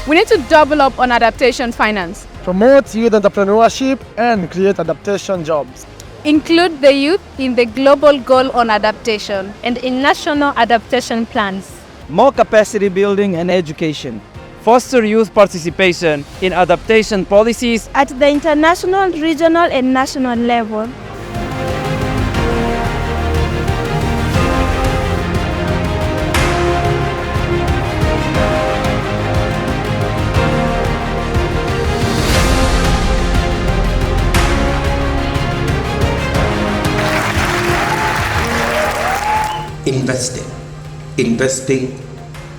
We need to double up on adaptation finance. Promote youth entrepreneurship and create adaptation jobs. Include the youth in the global goal on adaptation and in national adaptation plans. More capacity building and education. Foster youth participation in adaptation policies at the international, regional, and national level. Investing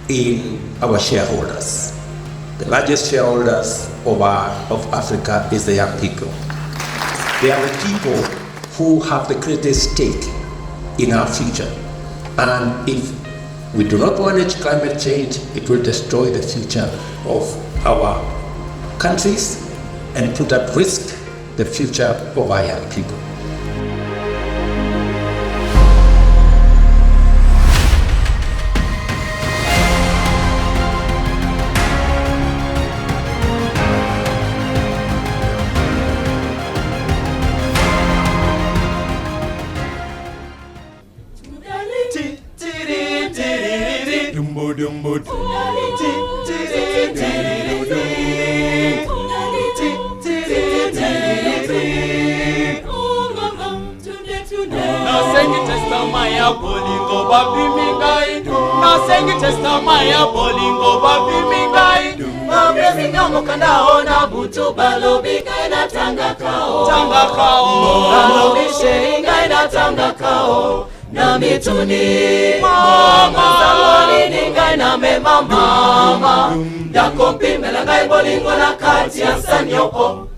in our shareholders. The largest shareholders of Africa is the young people. They are the people who have the greatest stake in our future. And if we do not manage climate change, it will destroy the future of our countries and put at risk the future of our young people. Na mituni mama zamani ningai na mema mama yakopi melangai bolingo na kati ya sanyoko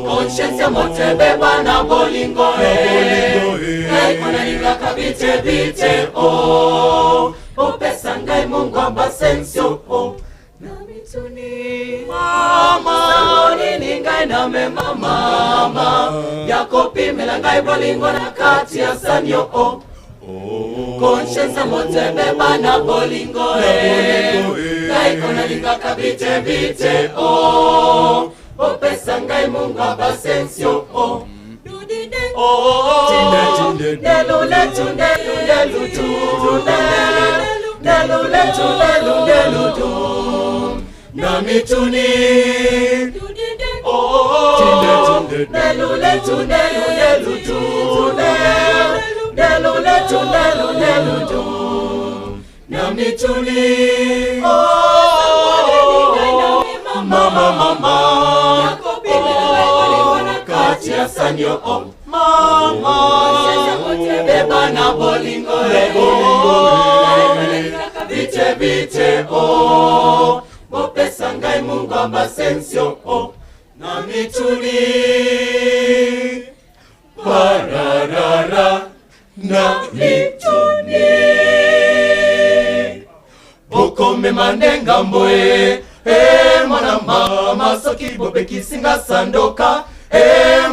conscience ya motebe bana bolingo ngai kona ninga kabite bite opesa ngai mungu ambasensio na mituni mama zamani ningai na mema mama yakopi melangai bolingo na kati ya sanyo conscience motebe bana bolingo ngai kona linga kabite bite opesa ngai mungu abasensio na mituni na mituni mama kati ya sanyo mama beba na bolingo bite bite opesa ngai mungu ambasensio na mituni pararara na mituni bokome mandenga mboe mwana mama soki bobe kisinga sandoka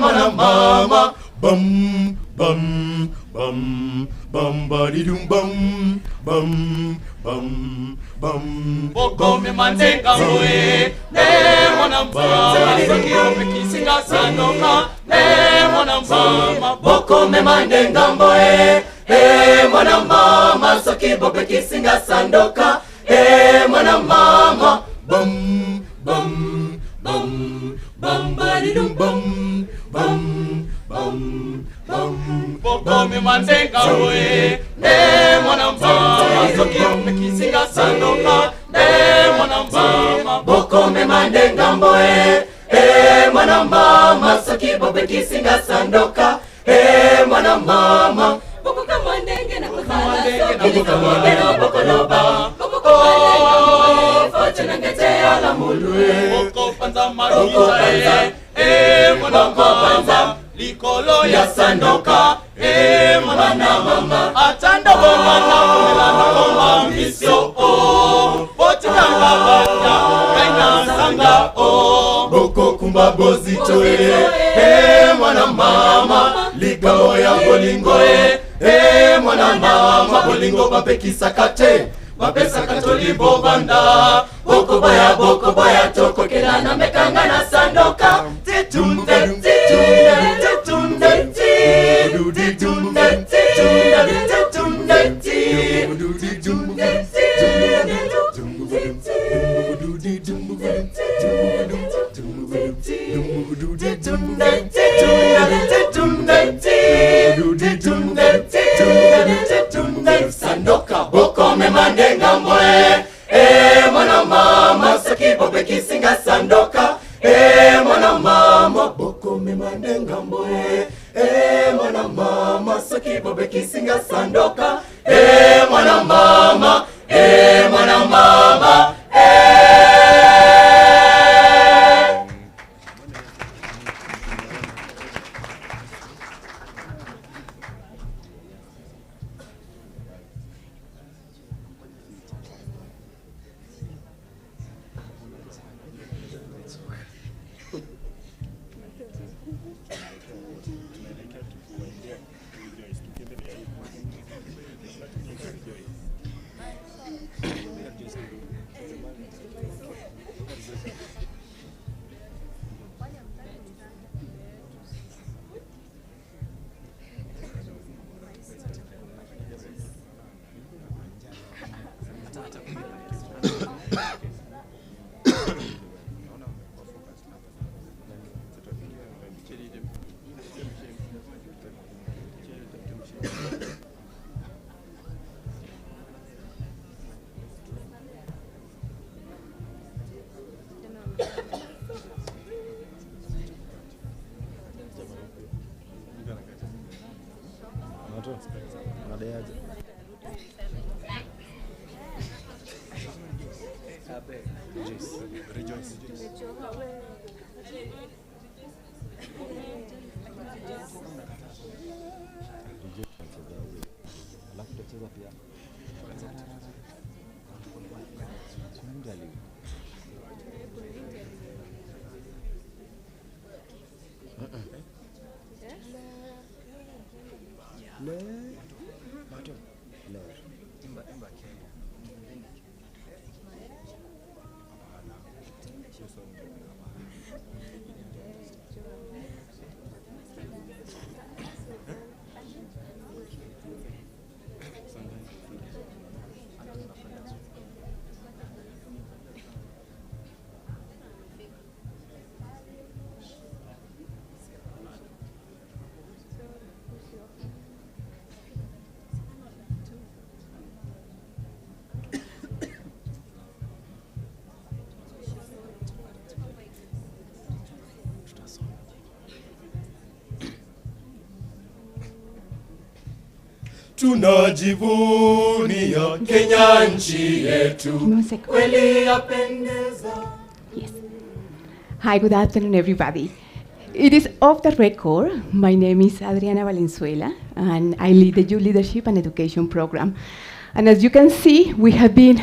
mwana mama bam bam bam bam badidum bam bam bam bam bokome mandenga mboe mwana mama soki bobe kisinga sandoka mwana mama bokome mandenga mboe mwana mama soki bobe kisinga sandoka mwana mama bam bam bam bam badidum bam bam bam bam bokome mandenga mboe mwana mama soki bobe kisinga sandoka mwana mama bokome mandenga mboe mwana mama soki bobe kisinga sandoka mwana mama boko kama ndenge na kuzala boko loba fote na ngete ala mulwe boko panza marita mwana mama likolo ya sandoka mwana mama atanda bona na kulana koma misio fote na ngabata kaina sanga boko kumba bozito mwana mama likolo ya bolingo mwana mama bolingo bapekisa kate bapesa katoli bobanda boko baya toko kelana mekanga na sandoka titunde titunde sandoka boko memande ngamboe mwana mama sakibo bekisinga sandoka mwana mama boko memande ngamboe mwana mama sakibo bekisinga sandoka mwana mama mwana mama tunajivunia Kenya nchi yetu kweli yapendeza. Yes. Hi, good afternoon, everybody. It is off the record. My name is Adriana Valenzuela, and I lead the Youth Leadership and Education Program. And as you can see, we have been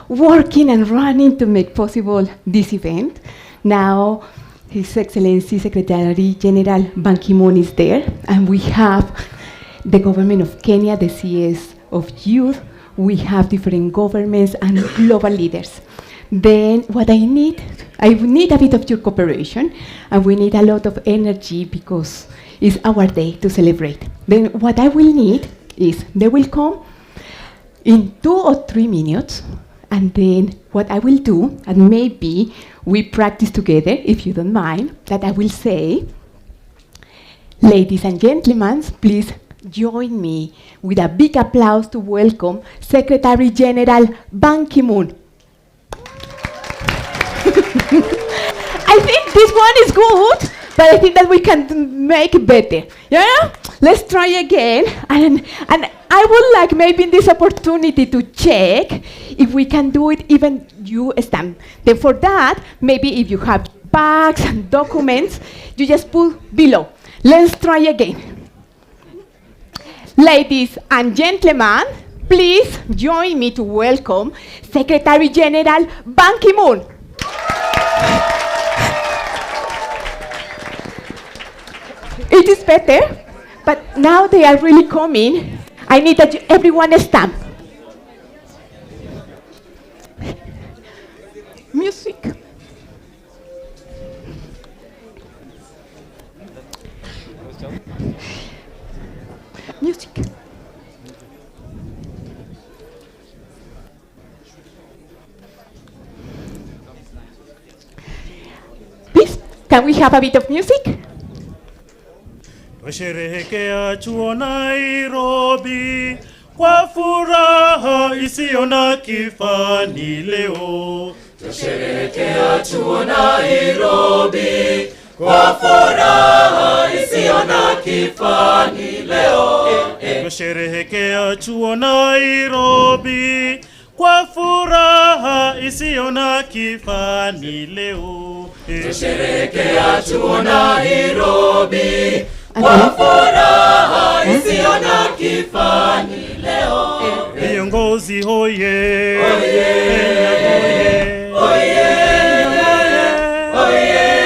working and running to make possible this event. Now, His Excellency Secretary General Ban Ki-moon is there, and we have the government of Kenya, the CS of Youth. We have different governments and global leaders. Then what I need a bit of your cooperation, and we need a lot of energy because it's our day to celebrate. Then what I will need is they will come in 2 or 3 minutes, and then what I will do, and maybe we practice together, if you don't mind, that I will say, ladies and gentlemen, please join me with a big applause to welcome Secretary General Ban Ki-moon. I think this one is good, but I think that we can make it better. Yeah? Let's try again. And I would like maybe in this opportunity to check if we can do it even you stand. Then for that, maybe if you have bags and documents, you just put below. Let's try again. Ladies and gentlemen, please join me to welcome Secretary General Ban Ki-moon. It is better, but now they are really coming. I need that everyone stand. Can we have a bit of music? Twasherehekea chuo Nairobi kwa furaha isiyo na kifani leo. Twasherehekea chuo Nairobi kwa furaha isiyo na kifani leo. Twasherehekea chuo Nairobi kwa furaha isiyo na kifani leo. Twasherehekea chuo Nairobi kwa furaha isiyo na kifani leo. Viongozi hoye,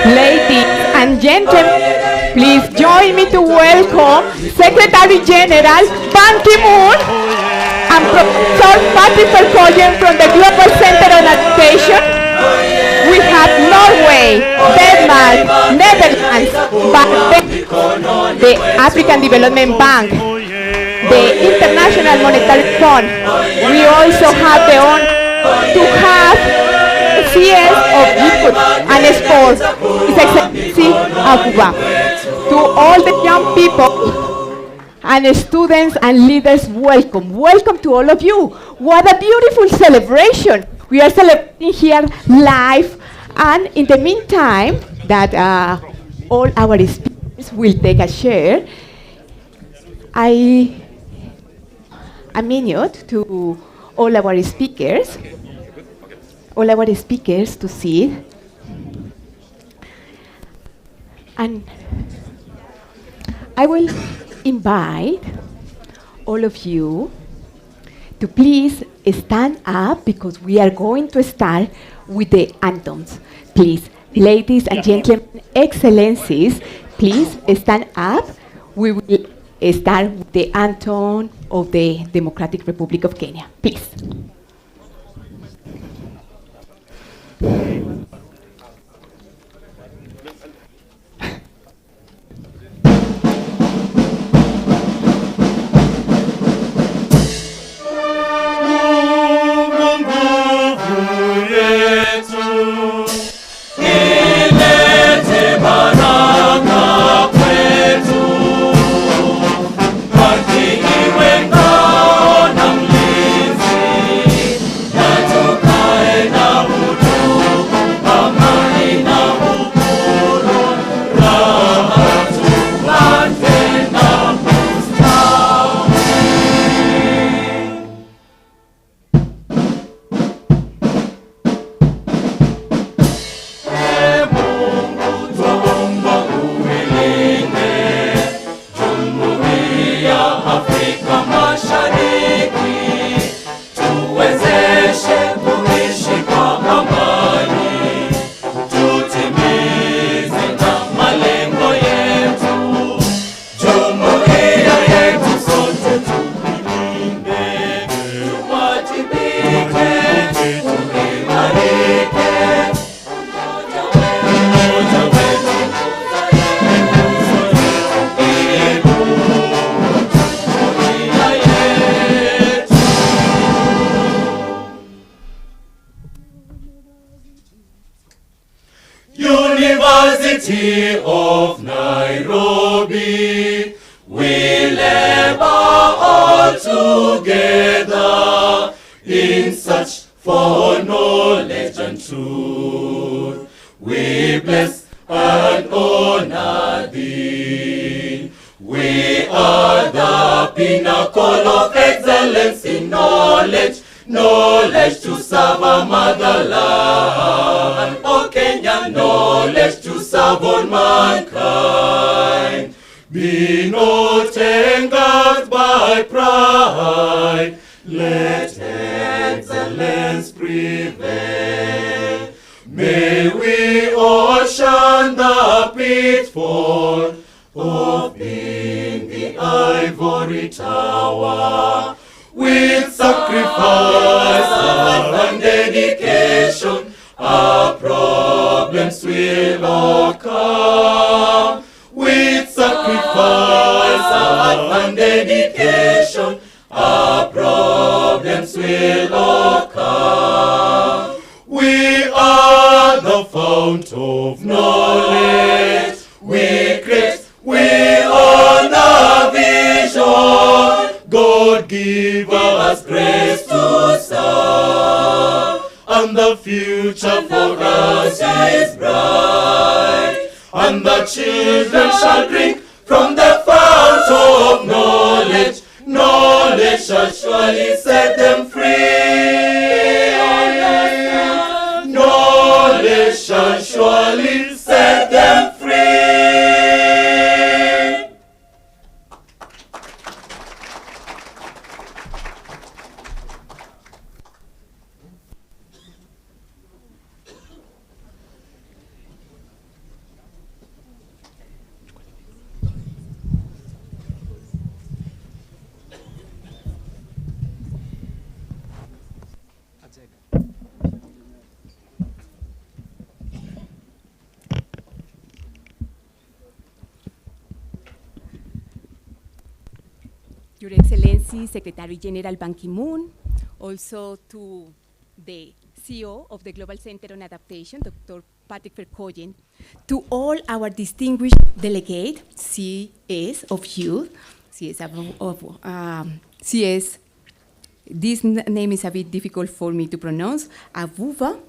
Ladies and gentlemen, please join me to welcome Secretary General Ban Ki-moon and Professor Patrick Verkoyen from the Global Center on Adaptation. We have Norway, Denmark, Netherlands, Bahrain, the African Development Bank, the International Monetary Fund. We also have the honor to have CS of Input and Sport, His Excellency Akuba. To all the young people and students and leaders, welcome. Welcome to all of you. What a beautiful celebration. We are celebrating here live, and in the meantime, that all our speakers will take a share, a minute to all our speakers to sit. And I will invite all of you to please stand up, because we are going to start with the anthems. Please, ladies and gentlemen, excellencies, please stand up. We will start with the anthem of the Democratic Republic of Kenya. Please. University of Nairobi, we labor all together in search for knowledge and truth. We bless and honor thee. We are the pinnacle of excellence in knowledge, knowledge to serve our motherland. O Kenya, knowledge to serve all mankind. Be not angered by pride, let excellence prevail. May we all shun the pitfall of being the ivory tower. With sacrifice and dedication, our problems will overcome. With sacrifice and dedication, our problems will overcome. We are the fount of knowledge. We create, we own a vision. God give us grace to serve, and the future for us is bright. And the children shall drink from the fount of knowledge. Knowledge shall surely set them free. Knowledge shall surely set them free. Your Excellency, Secretary General Ban Ki-moon, also to the CEO of the Global Center on Adaptation, Dr. Patrick Verkooyen, to all our distinguished delegate, CS of Youth, CS, this name is a bit difficult for me to pronounce, Avuva,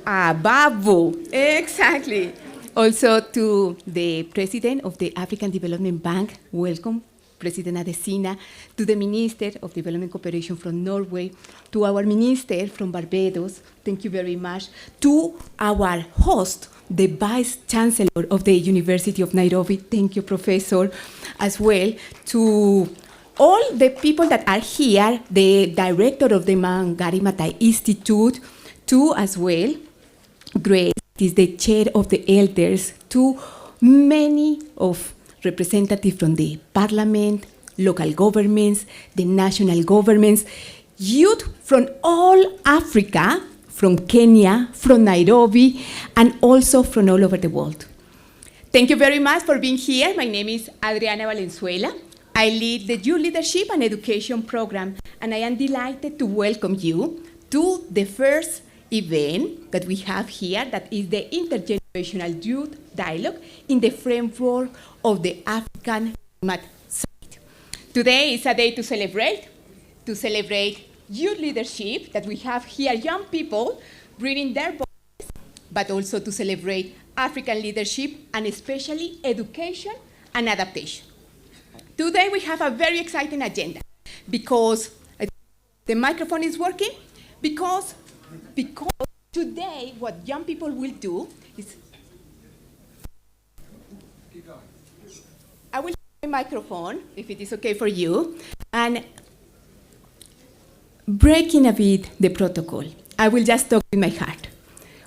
Babu, exactly. Also to the President of the African Development Bank, welcome, President Adesina, to the Minister of Development Cooperation from Norway, to our Minister from Barbados, thank you very much, to our host, the Vice Chancellor of the University of Nairobi, thank you, Professor, as well, to all the people that are here, the Director of the Wangari Maathai Institute, to as well, Grace, is the chair of the elders, to many of representatives from the parliament, local governments, the national governments, youth from all Africa, from Kenya, from Nairobi, and also from all over the world. Thank you very much for being here. My name is Adriana Valenzuela. I lead the Youth Leadership and Education Program, and I am delighted to welcome you to the first event that we have here, that is the Intergenerational Youth Dialogue in the framework of the African Climate Summit. Today is a day to celebrate youth leadership, that we have here young people bringing their voices, but also to celebrate African leadership and especially education and adaptation. Today we have a very exciting agenda because the microphone is working, because today what young people will do is, I will use my microphone, if it is okay for you, and breaking a bit the protocol. I will just talk with my heart.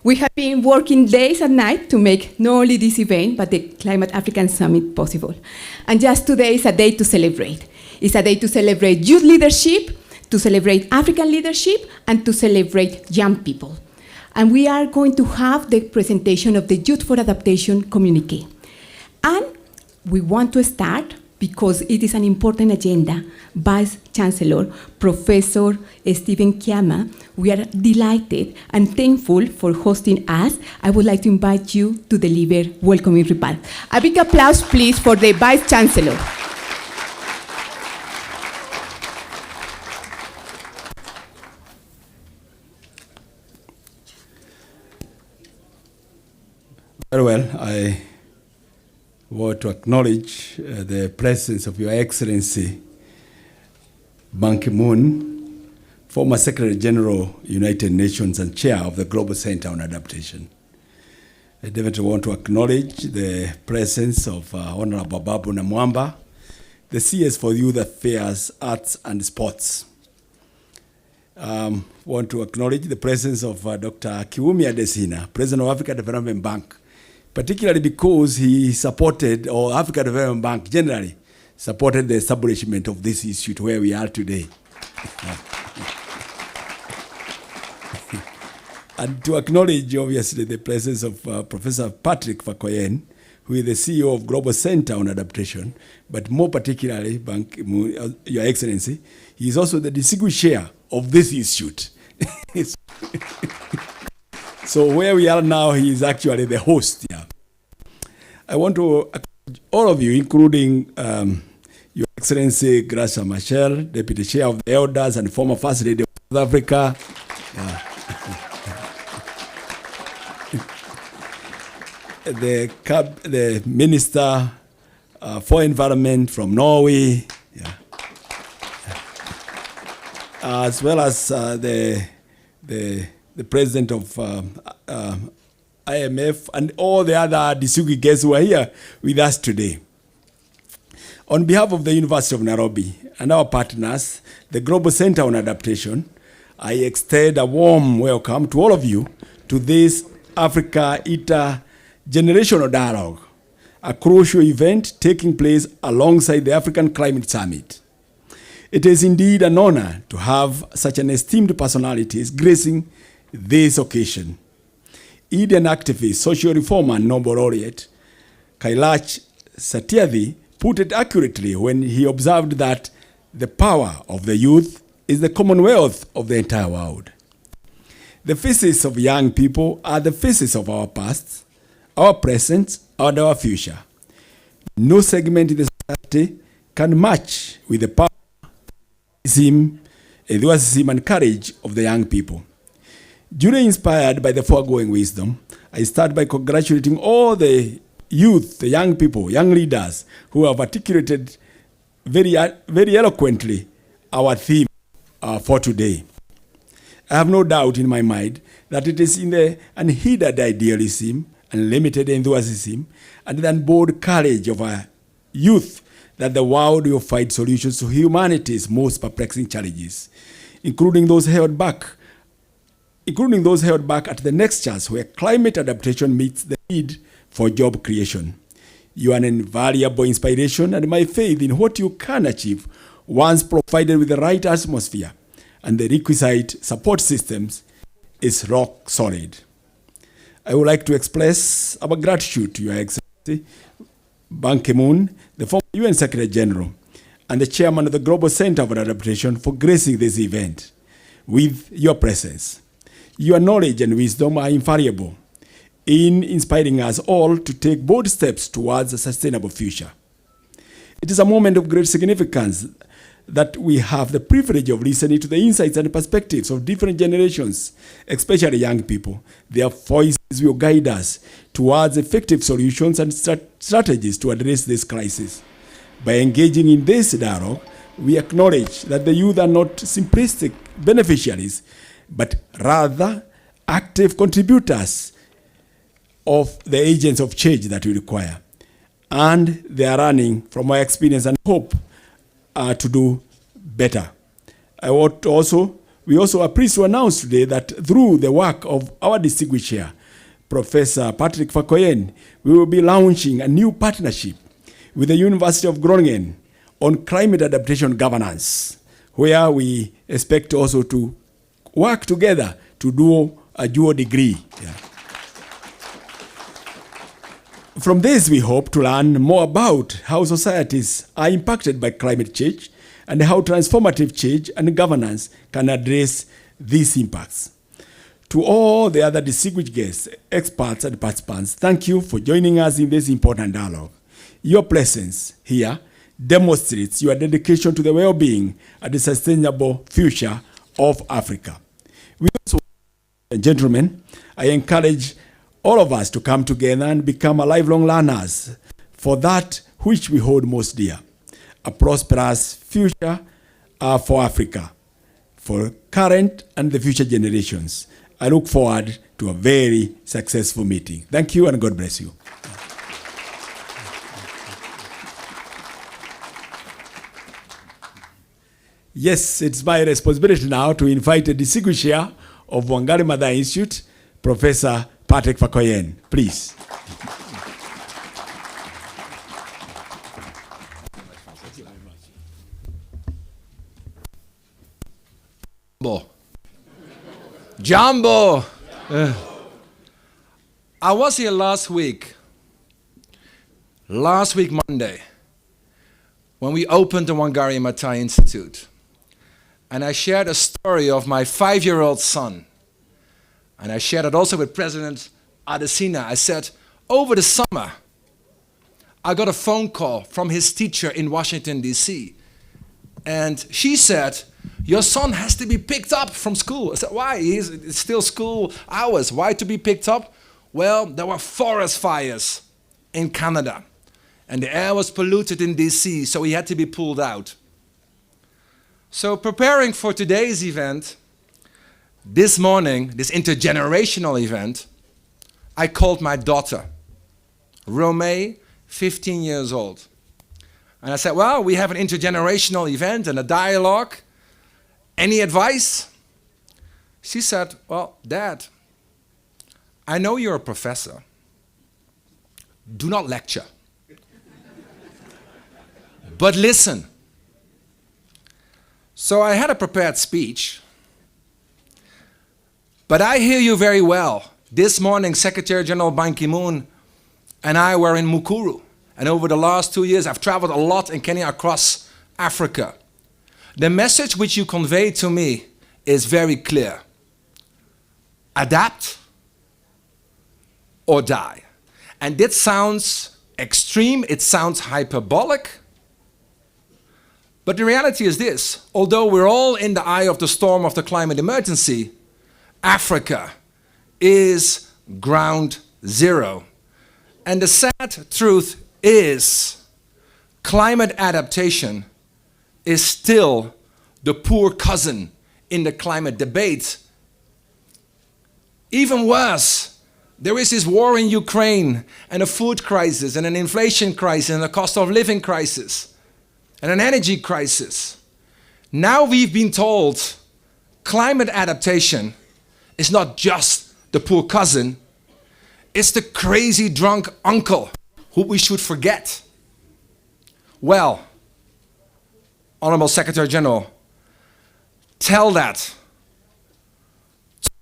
We have been working days and nights to make not only this event, but the Climate African Summit possible. And just today is a day to celebrate. It's a day to celebrate youth leadership, to celebrate African leadership, and to celebrate young people. And we are going to have the presentation of the Youth for Adaptation communique. And we want to start, because it is an important agenda, Vice Chancellor, Professor Stephen Kiama. We are delighted and thankful for hosting us. I would like to invite you to deliver welcoming remarks. A big applause, please, for the Vice Chancellor. Very well. I want to acknowledge the presence of Your Excellency Ban Ki-moon, former Secretary General, United Nations and Chair of the Global Center on Adaptation. I definitely want to acknowledge the presence of Honorable Babu Namwamba, the CS for Youth Affairs, Arts and Sports. Want to acknowledge the presence of Dr. Kiwumi Adesina, President of Africa Development Bank, particularly because he supported, or Africa Development Bank generally, supported the establishment of this institute where we are today. And to acknowledge, obviously, the presence of Professor Patrick Verkooyen, who is the CEO of Global Center on Adaptation, but more particularly, Your Excellency, he is also the distinguished chair of this institute. So where we are now, he is actually the host here. I want to acknowledge all of you, including Your Excellency Gracia Machel, Deputy Chair of the Elders and former First Lady of South Africa. The Minister for Environment from Norway, as well as the President of IMF and all the other distinguished guests who are here with us today. On behalf of the University of Nairobi and our partners, the Global Center on Adaptation, I extend a warm welcome to all of you to this Africa Intergenerational Dialogue, a crucial event taking place alongside the African Climate Summit. It is indeed an honor to have such an esteemed personalities gracing this occasion. Indian activist, social reformer, and Nobel laureate Kailash Satyarthi put it accurately when he observed that the power of the youth is the commonwealth of the entire world. The faces of young people are the faces of our past, our present, and our future. No segment in the society can match with the power, enthusiasm, and courage of the young people. Duly inspired by the foregoing wisdom, I start by congratulating all the youth, the young people, young leaders who have articulated very eloquently our theme for today. I have no doubt in my mind that it is in the unhindered idealism, unlimited enthusiasm, and the unbold courage of our youth that the world will find solutions to humanity's most perplexing challenges, including those held back at the next chance where climate adaptation meets the need for job creation. You are an invaluable inspiration and my faith in what you can achieve once provided with the right atmosphere and the requisite support systems is rock solid. I would like to express our gratitude to Your Excellency Ban Ki-moon, the former UN Secretary General, and the Chairman of the Global Center for Adaptation for gracing this event with your presence. Your knowledge and wisdom are infallible in inspiring us all to take bold steps towards a sustainable future. It is a moment of great significance that we have the privilege of listening to the insights and perspectives of different generations, especially young people. Their voices will guide us towards effective solutions and strategies to address this crisis. By engaging in this dialogue, we acknowledge that the youth are not simplistic beneficiaries, but rather active contributors of the agents of change that we require. And they are running from our experience and hope to do better. We also are pleased to announce today that through the work of our distinguished chair, Professor Patrick Fakoyen, we will be launching a new partnership with the University of Groningen on climate adaptation governance, where we expect also to work together to do a dual degree. From this, we hope to learn more about how societies are impacted by climate change and how transformative change and governance can address these impacts. To all the other distinguished guests, experts, and participants, thank you for joining us in this important dialogue. Your presence here demonstrates your dedication to the well-being and the sustainable future of Africa. We also, gentlemen, I encourage all of us to come together and become a lifelong learners for that which we hold most dear, a prosperous future for Africa, for current and the future generations. I look forward to a very successful meeting. Thank you and God bless you. Yes, it's my responsibility now to invite the distinguished chair of Wangari Maathai Institute, Professor Patrick Fakoyen, please. Jambo! I was here last week Monday, when we opened the Wangari Maathai Institute. And I shared a story of my 5-year-old son And I shared it also with President Adesina. I said, over the summer, I got a phone call from his teacher in Washington, D.C. And she said, your son has to be picked up from school. I said, why? It's still school hours. Why to be picked up? Well, there were forest fires in Canada. And the air was polluted in D.C., so he had to be pulled out. So preparing for today's event, this morning, this intergenerational event, I called my daughter, Romeo, 15 years old. And I said, well, we have an intergenerational event and a dialogue. Any advice? She said, well, Dad, I know you're a professor. Do not lecture. But listen. So I had a prepared speech. But I hear you very well. This morning, Secretary General Ban Ki-moon and I were in Mukuru. And over the last 2 years, I've traveled a lot in Kenya, across Africa. The message which you convey to me is very clear. Adapt or die. And this sounds extreme, it sounds hyperbolic. But the reality is this, although we're all in the eye of the storm of the climate emergency, Africa is ground zero. And the sad truth is, climate adaptation is still the poor cousin in the climate debate. Even worse, there is this war in Ukraine and a food crisis and an inflation crisis and a cost of living crisis and an energy crisis. Now we've been told climate adaptation is not just the poor cousin, it's the crazy drunk uncle who we should forget. Well, Honorable Secretary General, tell that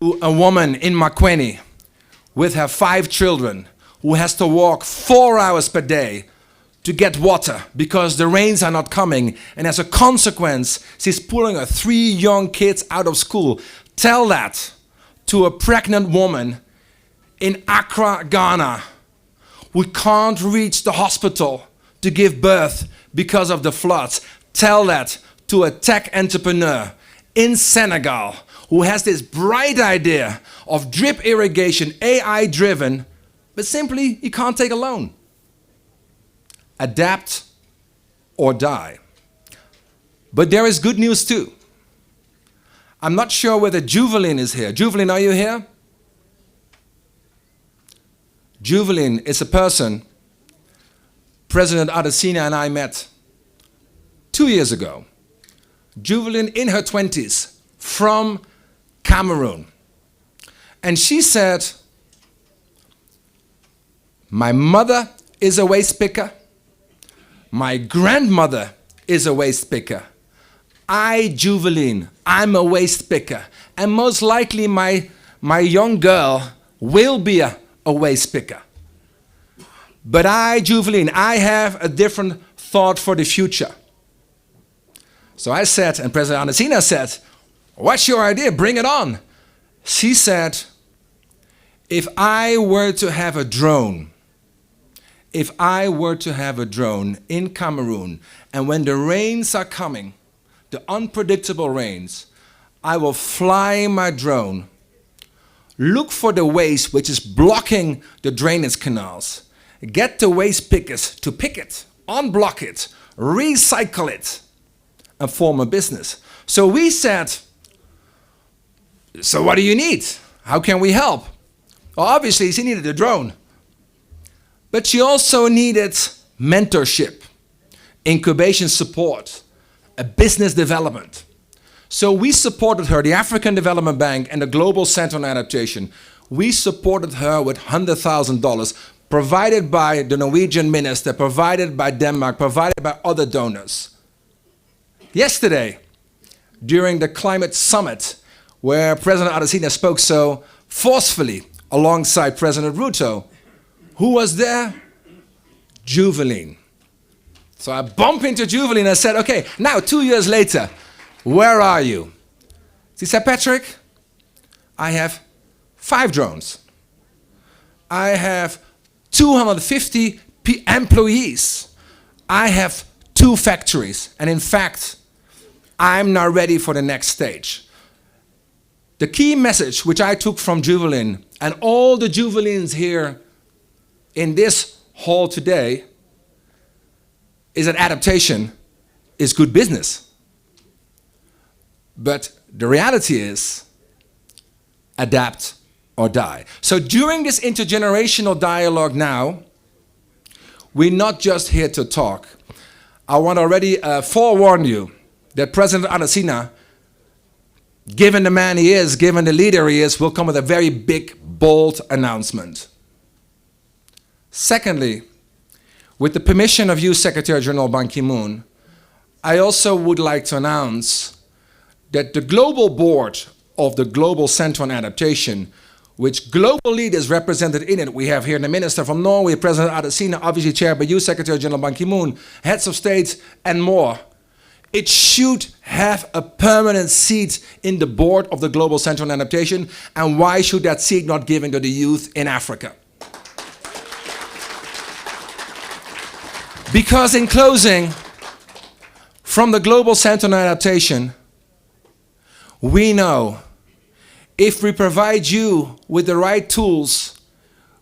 to a woman in Makueni with her 5 children who has to walk 4 hours per day to get water because the rains are not coming, and as a consequence, she's pulling her 3 young kids out of school. Tell that to a pregnant woman in Accra, Ghana, who can't reach the hospital to give birth because of the floods. Tell that to a tech entrepreneur in Senegal who has this bright idea of drip irrigation, AI driven, but simply he can't take a loan. Adapt or die. But there is good news too. I'm not sure whether Juvelin is here. Juvelin, are you here? Juvelin is a person President Adesina and I met 2 years ago. Juvelin in her 20s from Cameroon. And she said, my mother is a waste picker. My grandmother is a waste picker. I, Juvelin, I'm a waste picker. And most likely my young girl will be a waste picker. But I, Juvelin, I have a different thought for the future. So I said, and President Adesina said, what's your idea? Bring it on. She said, if I were to have a drone in Cameroon, and when the rains are coming, the unpredictable rains, I will fly my drone, look for the waste which is blocking the drainage canals, get the waste pickers to pick it, unblock it, recycle it, and form a business. So we said, so what do you need? How can we help? Well, obviously she needed a drone, but she also needed mentorship, incubation support, a business development. So we supported her, the African Development Bank and the Global Center on Adaptation. We supported her with $100,000 provided by the Norwegian minister, provided by Denmark, provided by other donors. Yesterday, during the climate summit, where President Adesina spoke so forcefully alongside President Ruto, who was there? Juvelin. So I bumped into Juvelin and I said, okay, now 2 years later, where are you? She said, Patrick, I have 5 drones. I have 250 employees. I have 2 factories. And in fact, I'm now ready for the next stage. The key message which I took from Juvelin, and all the Juvelins here in this hall today, is that adaptation is good business. But the reality is, adapt or die. So during this intergenerational dialogue now, we're not just here to talk. I want to already forewarn you that President Adesina, given the man he is, given the leader he is, will come with a very big, bold announcement. Secondly, with the permission of you, Secretary General Ban Ki-moon, I also would like to announce that the global board of the Global Center on Adaptation, which global leaders represented in it, we have here the Minister from Norway, President Adesina, obviously chaired by you, Secretary General Ban Ki-moon, heads of state, and more. It should have a permanent seat in the board of the Global Center on Adaptation, and why should that seat not given to the youth in Africa? Because in closing, from the Global Center on Adaptation, we know if we provide you with the right tools,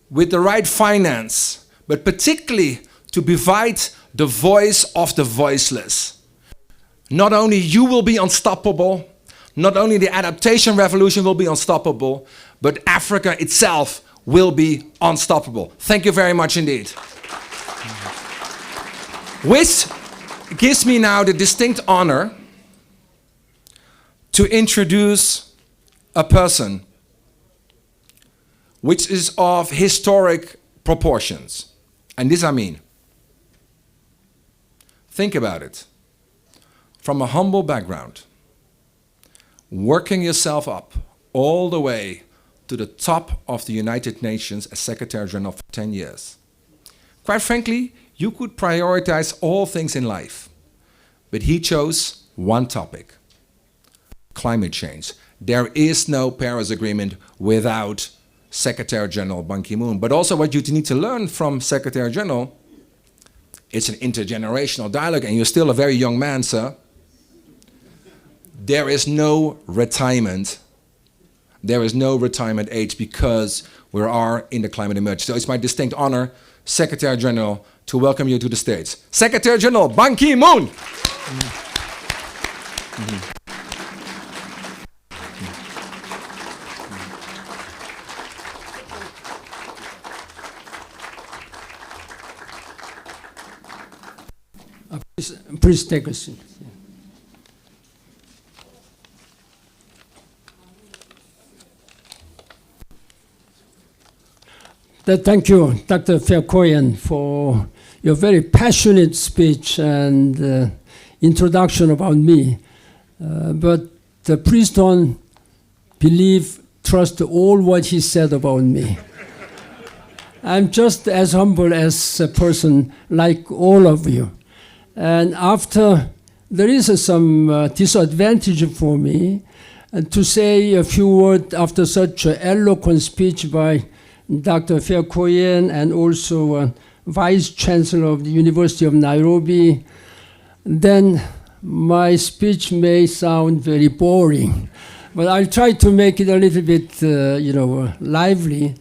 with the right finance, but particularly to provide the voice of the voiceless, not only you will be unstoppable, not only the adaptation revolution will be unstoppable, but Africa itself will be unstoppable. Thank you very much indeed. Which gives me now the distinct honor to introduce a person which is of historic proportions. And this I mean. Think about it. From a humble background, working yourself up all the way to the top of the United Nations as Secretary General for 10 years. Quite frankly, you could prioritize all things in life, but he chose one topic: climate change. There is no Paris Agreement without Secretary General Ban Ki-moon. But also what you need to learn from Secretary General, it's an intergenerational dialogue, and you're still a very young man, sir. There is no retirement. There is no retirement age because we are in the climate emergency. So it's my distinct honor, Secretary General, to welcome you to the stage. Secretary General Ban Ki-moon. Please take a seat. Thank you, Dr. Verkooyen, for your very passionate speech and introduction about me. But please don't trust all what he said about me. I'm just as humble as a person like all of you. And after, there is some disadvantage for me to say a few words after such an eloquent speech by Dr. Verkooyen and also Vice Chancellor of the University of Nairobi. Then my speech may sound very boring, but I'll try to make it a little bit, lively.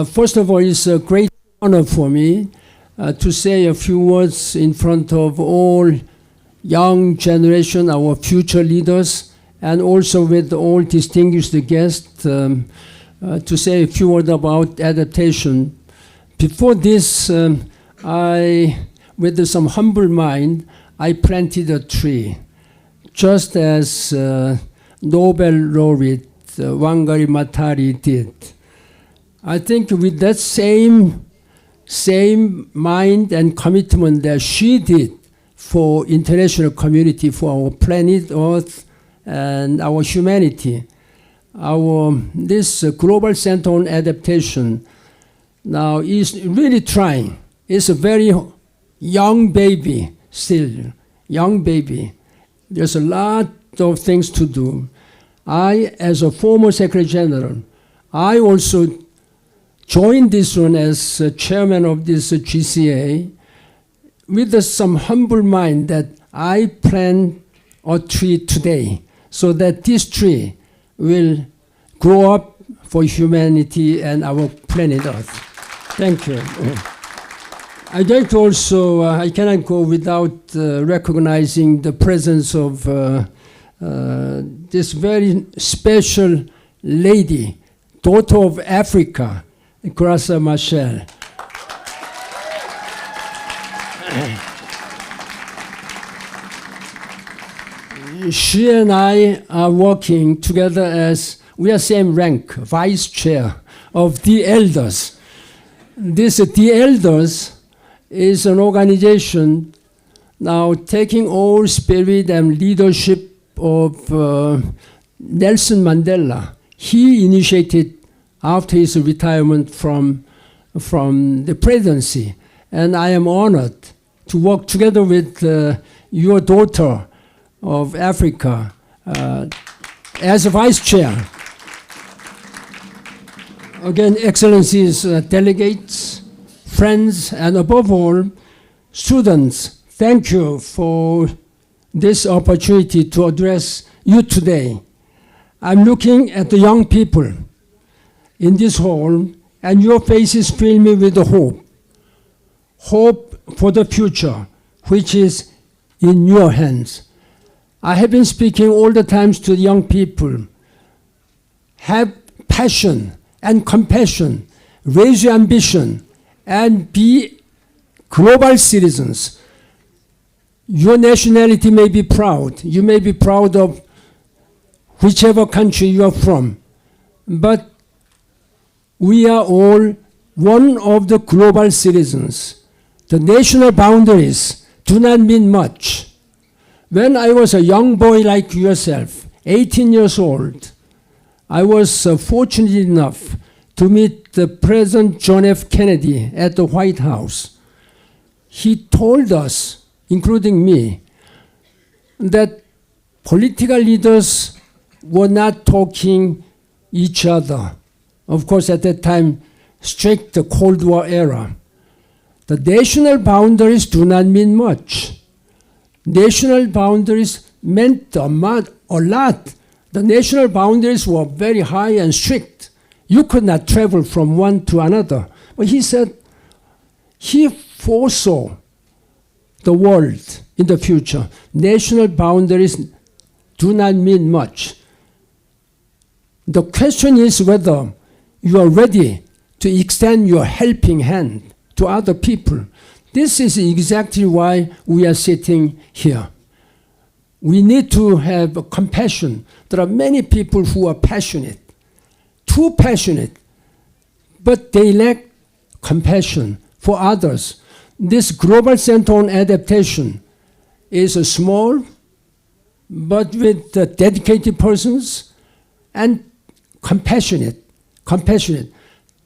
First of all, it's a great honor for me to say a few words in front of all young generation, our future leaders, and also with all distinguished guests, to say a few words about adaptation. Before this, with some humble mind, I planted a tree, just as Nobel laureate Wangari Maathai did. I think with that same mind and commitment that she did for international community, for our planet Earth and our humanity, this Global Center on Adaptation now is really trying. It's a very young baby still, young baby. There's a lot of things to do. I, as a former Secretary General, I also joined this one as chairman of this GCA with some humble mind that I plant a tree today so that this tree will grow up for humanity and our planet Earth. Thank you. I'd like to also, I cannot go without recognizing the presence of this very special lady, daughter of Africa, Graça Machel. She and I are working together as, we are same rank, vice chair of the Elders. This, the Elders, is an organization now taking all spirit and leadership of Nelson Mandela. He initiated after his retirement from the presidency. And I am honored to work together with your daughter of Africa as a vice chair. Again, Excellencies, delegates, friends, and above all, students, thank you for this opportunity to address you today. I'm looking at the young people in this hall, and your faces fill me with hope. Hope for the future, which is in your hands. I have been speaking all the times to the young people. Have passion and compassion, raise your ambition, and be global citizens. Your nationality may be proud. You may be proud of whichever country you are from. But we are all one of the global citizens. The national boundaries do not mean much. When I was a young boy like yourself, 18 years old, I was fortunate enough to meet the President John F. Kennedy at the White House. He told us, including me, that political leaders were not talking each other. Of course, at that time, strict the Cold War era. The national boundaries do not mean much. National boundaries meant a lot. The national boundaries were very high and strict. You could not travel from one to another. But he said he foresaw the world in the future. National boundaries do not mean much. The question is whether you are ready to extend your helping hand to other people. This is exactly why we are sitting here. We need to have compassion. There are many people who are passionate, too passionate, but they lack compassion for others. This Global Center on Adaptation is small, but with dedicated persons and compassionate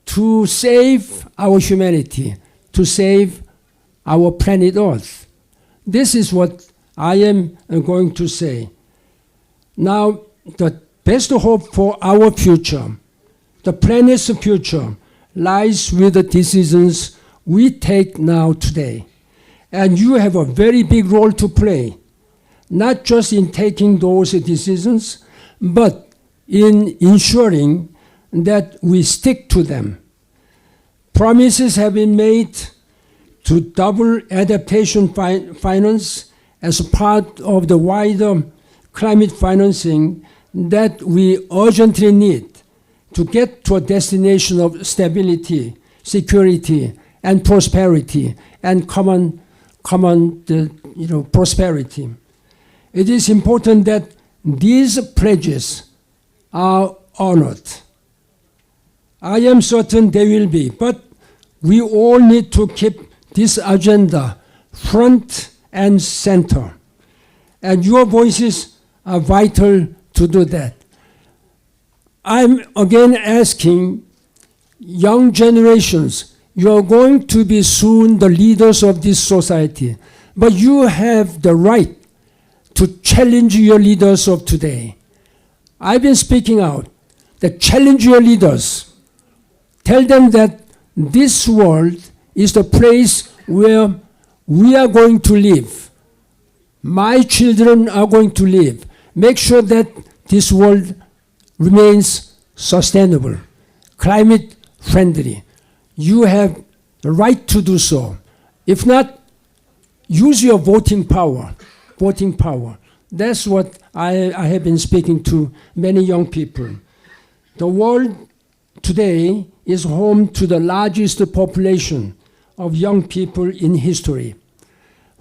to save our humanity, to save our planet Earth. This is what I am going to say. Now, the best hope for our future, the planet's future, lies with the decisions we take now today. And you have a very big role to play, not just in taking those decisions, but in ensuring that we stick to them. Promises have been made to double adaptation finance as part of the wider climate financing that we urgently need to get to a destination of stability, security, and prosperity, and common prosperity. It is important that these pledges are honored. I am certain they will be, but we all need to keep this agenda front and center. And your voices are vital to do that. I'm again asking young generations, you are going to be soon the leaders of this society, but you have the right to challenge your leaders of today. I've been speaking out. that challenge your leaders. Tell them that this world is the place where we are going to live. My children are going to live. Make sure that this world remains sustainable, climate friendly. You have the right to do so. If not, use your voting power. Voting power. That's what I have been speaking to many young people. The world today is home to the largest population of young people in history.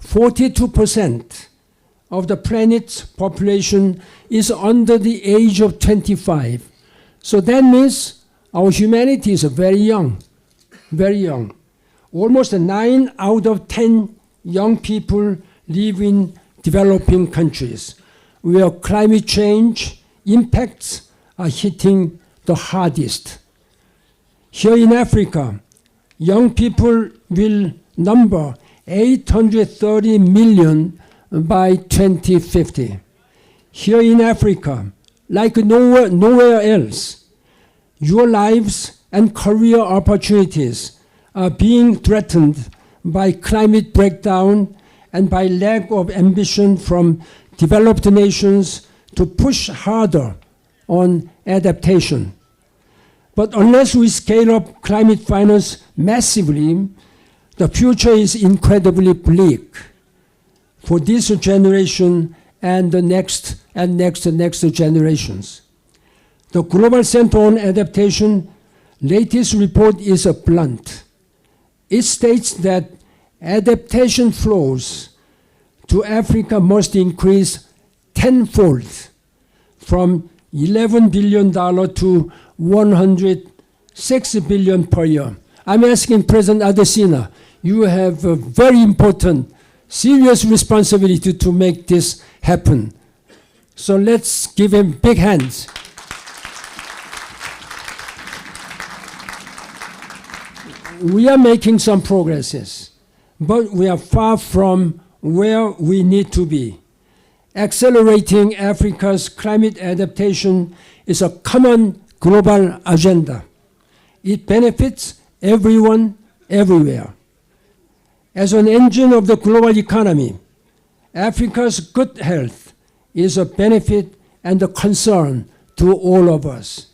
42% of the planet's population is under the age of 25. So that means our humanity is very young, very young. Almost 9 out of 10 young people live in developing countries where climate change impacts are hitting the hardest. Here in Africa, young people will number 830 million by 2050. Here in Africa, like nowhere else, your lives and career opportunities are being threatened by climate breakdown and by lack of ambition from developed nations to push harder on adaptation. But unless we scale up climate finance massively, the future is incredibly bleak for this generation and the next generations. The Global Center on Adaptation latest report is blunt. It states that adaptation flows to Africa must increase tenfold from $11 billion to $106 billion per year. I'm asking President Adesina, you have a very important, serious responsibility to make this happen. So let's give him big hands. We are making some progresses, but we are far from where we need to be. Accelerating Africa's climate adaptation is a common global agenda. It benefits everyone, everywhere. As an engine of the global economy, Africa's good health is a benefit and a concern to all of us.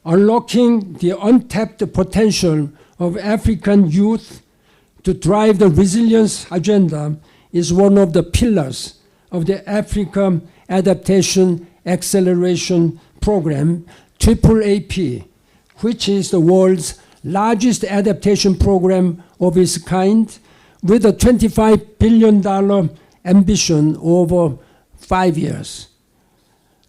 Unlocking the untapped potential of African youth to drive the resilience agenda is one of the pillars of the Africa Adaptation Acceleration Program, AAAP, which is the world's largest adaptation program of its kind, with a $25 billion ambition over 5 years.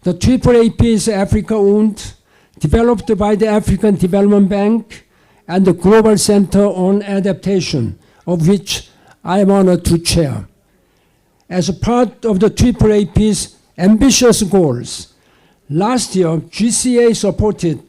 The AAAP is Africa-owned, developed by the African Development Bank and the Global Center on Adaptation, of which I am honored to chair. As a part of the AAAP's ambitious goals, last year GCA supported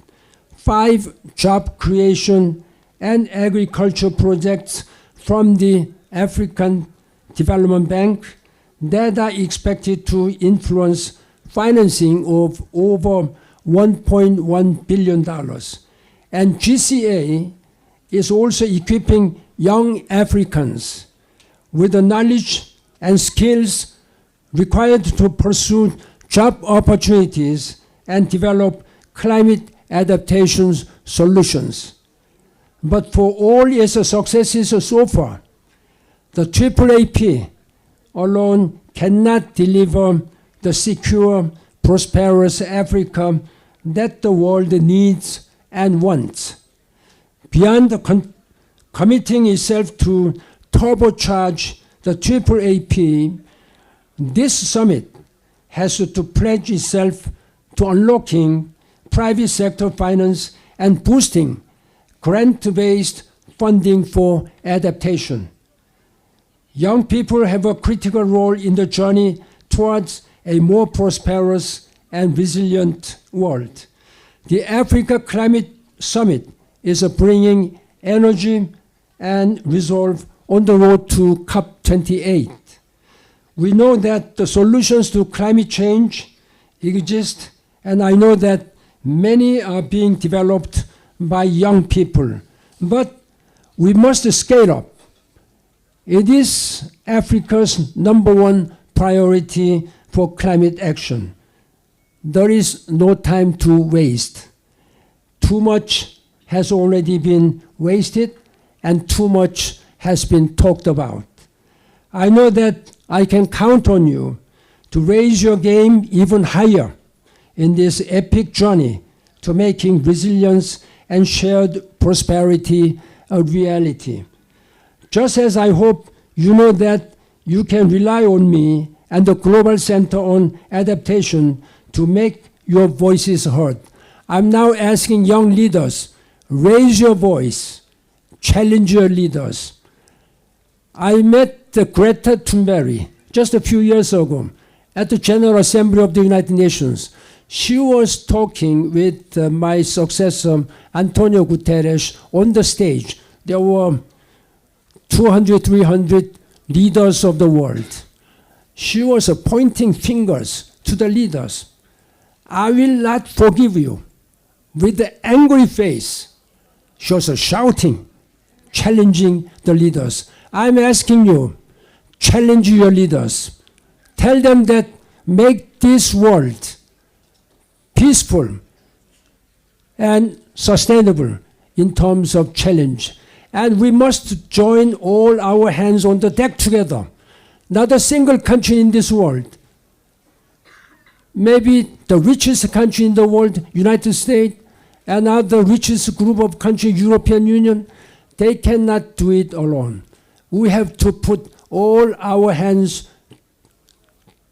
5 job creation and agriculture projects from the African Development Bank that are expected to influence financing of over $1.1 billion. And GCA is also equipping young Africans with the knowledge and skills required to pursue job opportunities and develop climate adaptation solutions. But for all its successes so far, the AAAP alone cannot deliver the secure, prosperous Africa that the world needs and wants. Beyond committing itself to turbocharge the AAAP, this summit has to pledge itself to unlocking private sector finance and boosting grant-based funding for adaptation. Young people have a critical role in the journey towards a more prosperous and resilient world. The Africa Climate Summit is bringing energy and resolve on the road to COP28. We know that the solutions to climate change exist, and I know that Many are being developed by young people, but we must scale up. It is Africa's #1 priority for climate action. There is no time to waste. Too much has already been wasted, and too much has been talked about. I know that I can count on you to raise your game even higher in this epic journey to making resilience and shared prosperity a reality. Just as I hope you know that you can rely on me and the Global Center on Adaptation to make your voices heard. I'm now asking young leaders, raise your voice, challenge your leaders. I met Greta Thunberg just a few years ago at the General Assembly of the United Nations. She was talking with my successor, Antonio Guterres, on the stage. There were 200, 300 leaders of the world. She was pointing fingers to the leaders. I will not forgive you. With an angry face, she was shouting, challenging the leaders. I'm asking you, challenge your leaders. Tell them that make this world peaceful and sustainable in terms of challenge. And we must join all our hands on the deck together. Not a single country in this world, maybe the richest country in the world, United States, and now the richest group of countries, European Union, they cannot do it alone. We have to put all our hands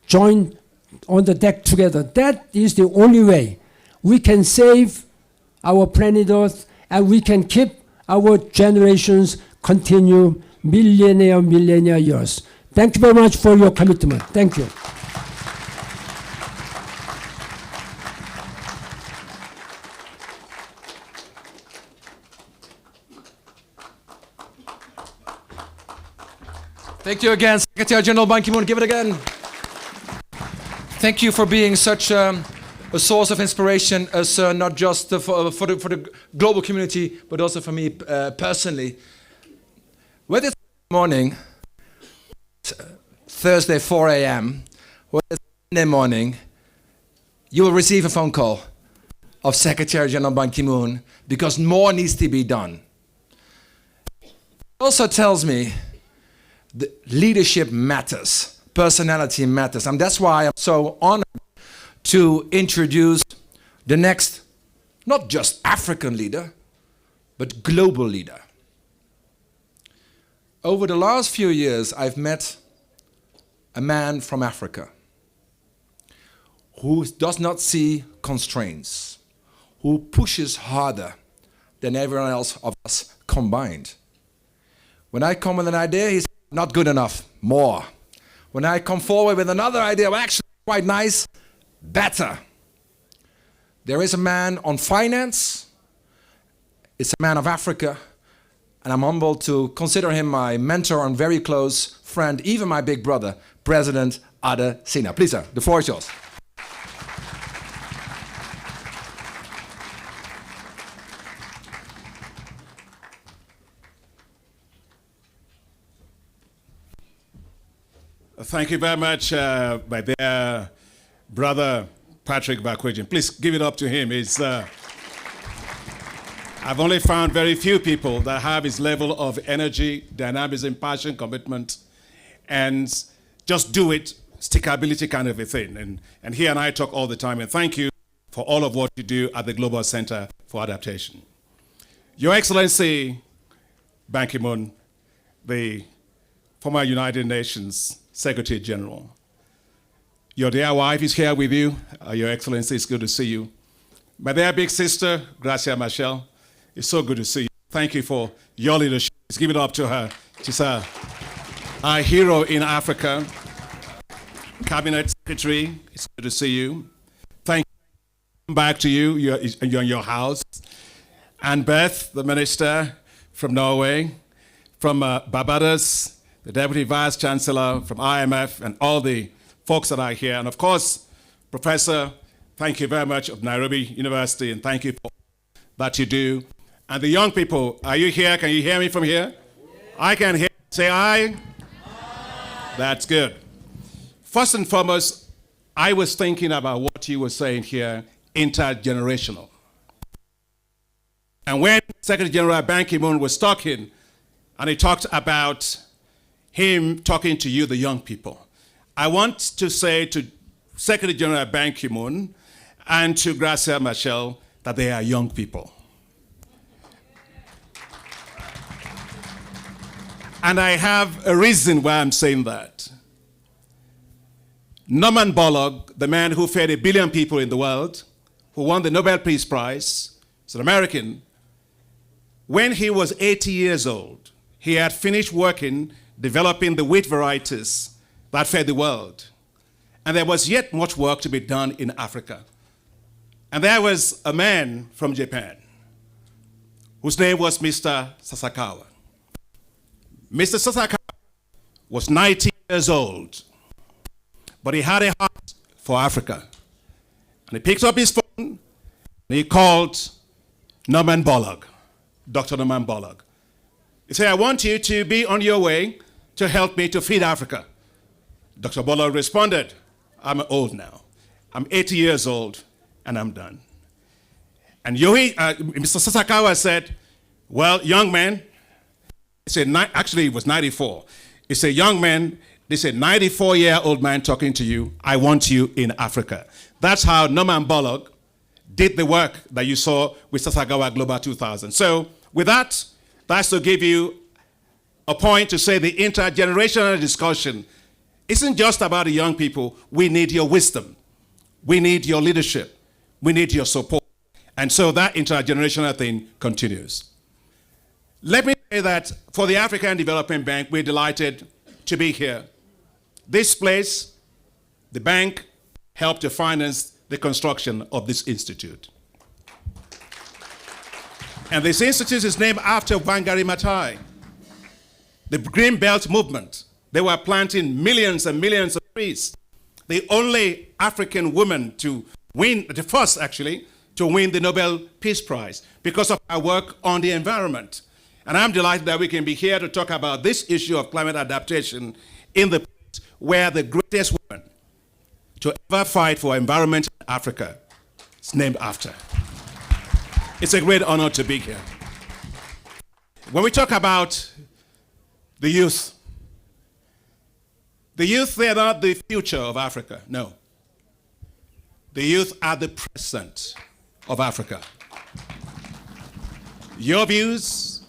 joined on the deck together. That is the only way we can save our planet Earth, and we can keep our generations continue millennia years. Thank you very much for your commitment. Thank you. Thank you again, Secretary General Ban Ki-moon. Give it again. Thank you for being such a source of inspiration, as not just for the global community, but also for me personally. Whether it's morning, Thursday 4 a.m., or it's Monday morning, you will receive a phone call of Secretary General Ban Ki-moon, because more needs to be done. It also tells me that leadership matters, personality matters, and that's why I'm so honored to introduce the next, not just African leader, but global leader. Over the last few years, I've met a man from Africa who does not see constraints, who pushes harder than everyone else of us combined. When I come with an idea, he's not good enough, more. When I come forward with another idea, well, actually quite nice, better. There is a man on finance, it's a man of Africa, and I'm humbled to consider him my mentor and very close friend, even my big brother, President Adesina. Please, sir, the floor is yours. Thank you very much, my dear brother Patrick Bakwejian. Please give it up to him. It's, I've only found very few people that have his level of energy, dynamism, passion, commitment, and just do it, stickability kind of a thing. And he and I talk all the time, and thank you for all of what you do at the Global Center for Adaptation. Your Excellency, Ban Ki-moon, the former United Nations Secretary General. Your dear wife is here with you. Your Excellency, it's good to see you. My dear big sister, Gracia Machel, it's so good to see you. Thank you for your leadership. Let's give it up to her. She's our hero in Africa. Cabinet Secretary, it's good to see you. Thank you. Back to you. You're in your house. And Beth, the minister from Norway, from Barbados, the Deputy Vice Chancellor from IMF, and all the folks that are here. And of course, Professor thank you very much of Nairobi University, and thank you for that you do. And the young people, are you here? Can you hear me from here? I can hear. Say aye. That's good. First and foremost, I was thinking about what you were saying here, intergenerational. And when Secretary General Ban Ki-moon was talking, and he talked about him talking to you, the young people, I want to say to Secretary General Ban Ki-moon and to Gracia Machel that they are young people. And I have a reason why I'm saying that. Norman Borlaug, the man who fed 1 billion people in the world, who won the Nobel Peace Prize, is an American. When he was 80 years old, he had finished working, developing the wheat varieties that fed the world. And there was yet much work to be done in Africa. And there was a man from Japan whose name was Mr. Sasakawa. Mr. Sasakawa was 90 years old, but he had a heart for Africa. And he picked up his phone and he called Norman Borlaug, Dr. Norman Borlaug. He said, I want you to be on your way to help me to feed Africa. Dr. Borlaug responded, I'm old now. I'm 80 years old and I'm done. And Mr. Sasakawa said, well, young man, he said, actually it was 94. He said, young man, this is a 94-year-old man talking to you. I want you in Africa. That's how Norman Borlaug did the work that you saw with Sasakawa Global 2000. So with that, that's to give you a point to say the intergenerational discussion isn't just about the young people. We need your wisdom. We need your leadership. We need your support. And so that intergenerational thing continues. Let me say that for the African Development Bank, we're delighted to be here. This place, the bank, helped to finance the construction of this institute. And this institute is named after Wangari Maathai. The Green Belt movement, they were planting millions and millions of trees. The only African woman to win, the first actually, to win the Nobel Peace Prize because of our work on the environment. And I'm delighted that we can be here to talk about this issue of climate adaptation in the place where the greatest woman to ever fight for environment in Africa is named after. It's a great honor to be here. When we talk about the youth, they're not the future of Africa, no. The youth are the present of Africa. Your views,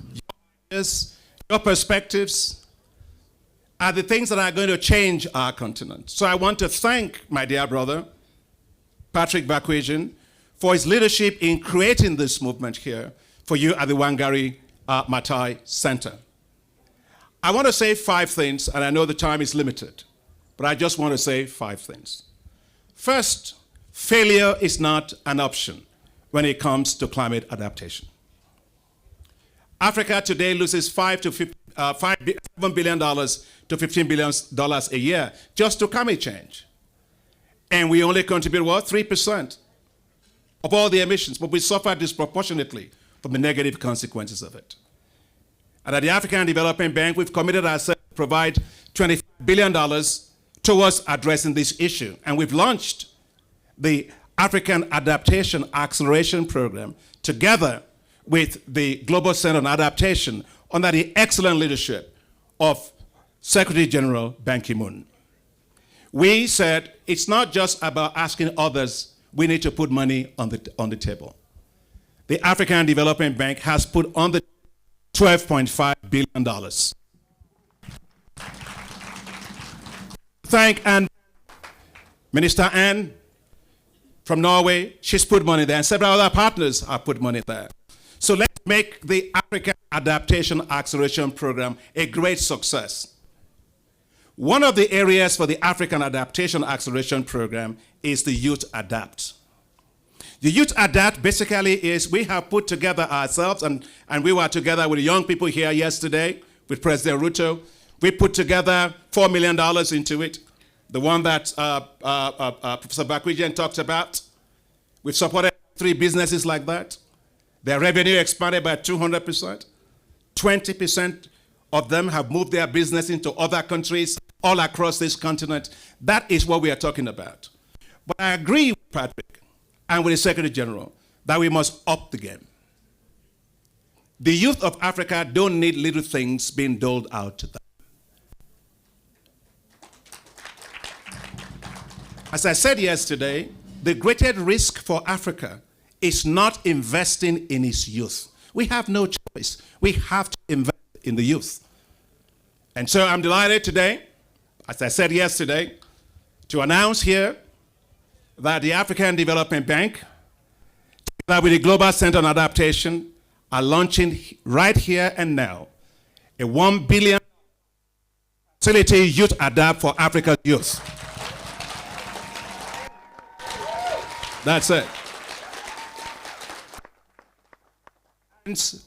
your perspectives are the things that are going to change our continent. So I want to thank my dear brother, Patrick Bakwejian, for his leadership in creating this movement here for you at the Wangari Maathai Center. I want to say 5 things, and I know the time is limited, but I just want to say 5 things. First, failure is not an option when it comes to climate adaptation. Africa today loses $7 billion to $15 billion a year just to climate change. And we only contribute, what, 3% of all the emissions, but we suffer disproportionately from the negative consequences of it. And at the African Development Bank, we've committed ourselves to provide $25 billion towards addressing this issue. And we've launched the African Adaptation Acceleration Program together with the Global Center on Adaptation under the excellent leadership of Secretary General Ban Ki-moon. We said it's not just about asking others, we need to put money on the table. The African Development Bank has put on the $12.5 billion. Thank Minister Anne from Norway, she's put money there, and several other partners have put money there. So let's make the African Adaptation Acceleration Program a great success. One of the areas for the African Adaptation Acceleration Program is the Youth Adapt. The Youth Adapt basically is we have put together ourselves, and we were together with the young people here yesterday with President Ruto. We put together $4 million into it, the one that Professor Bakwejian talked about. We've supported 3 businesses like that. Their revenue expanded by 200%. 20% of them have moved their business into other countries all across this continent. That is what we are talking about. But I agree with Patrick and with the Secretary General that we must up the game. The youth of Africa don't need little things being doled out to them. As I said yesterday, the greatest risk for Africa is not investing in its youth. We have no choice. We have to invest in the youth. And so I'm delighted today, as I said yesterday, to announce here that the African Development Bank, together with the Global Center on Adaptation, are launching right here and now a $1 billion facility Youth Adapt for Africa's youth. That's it. And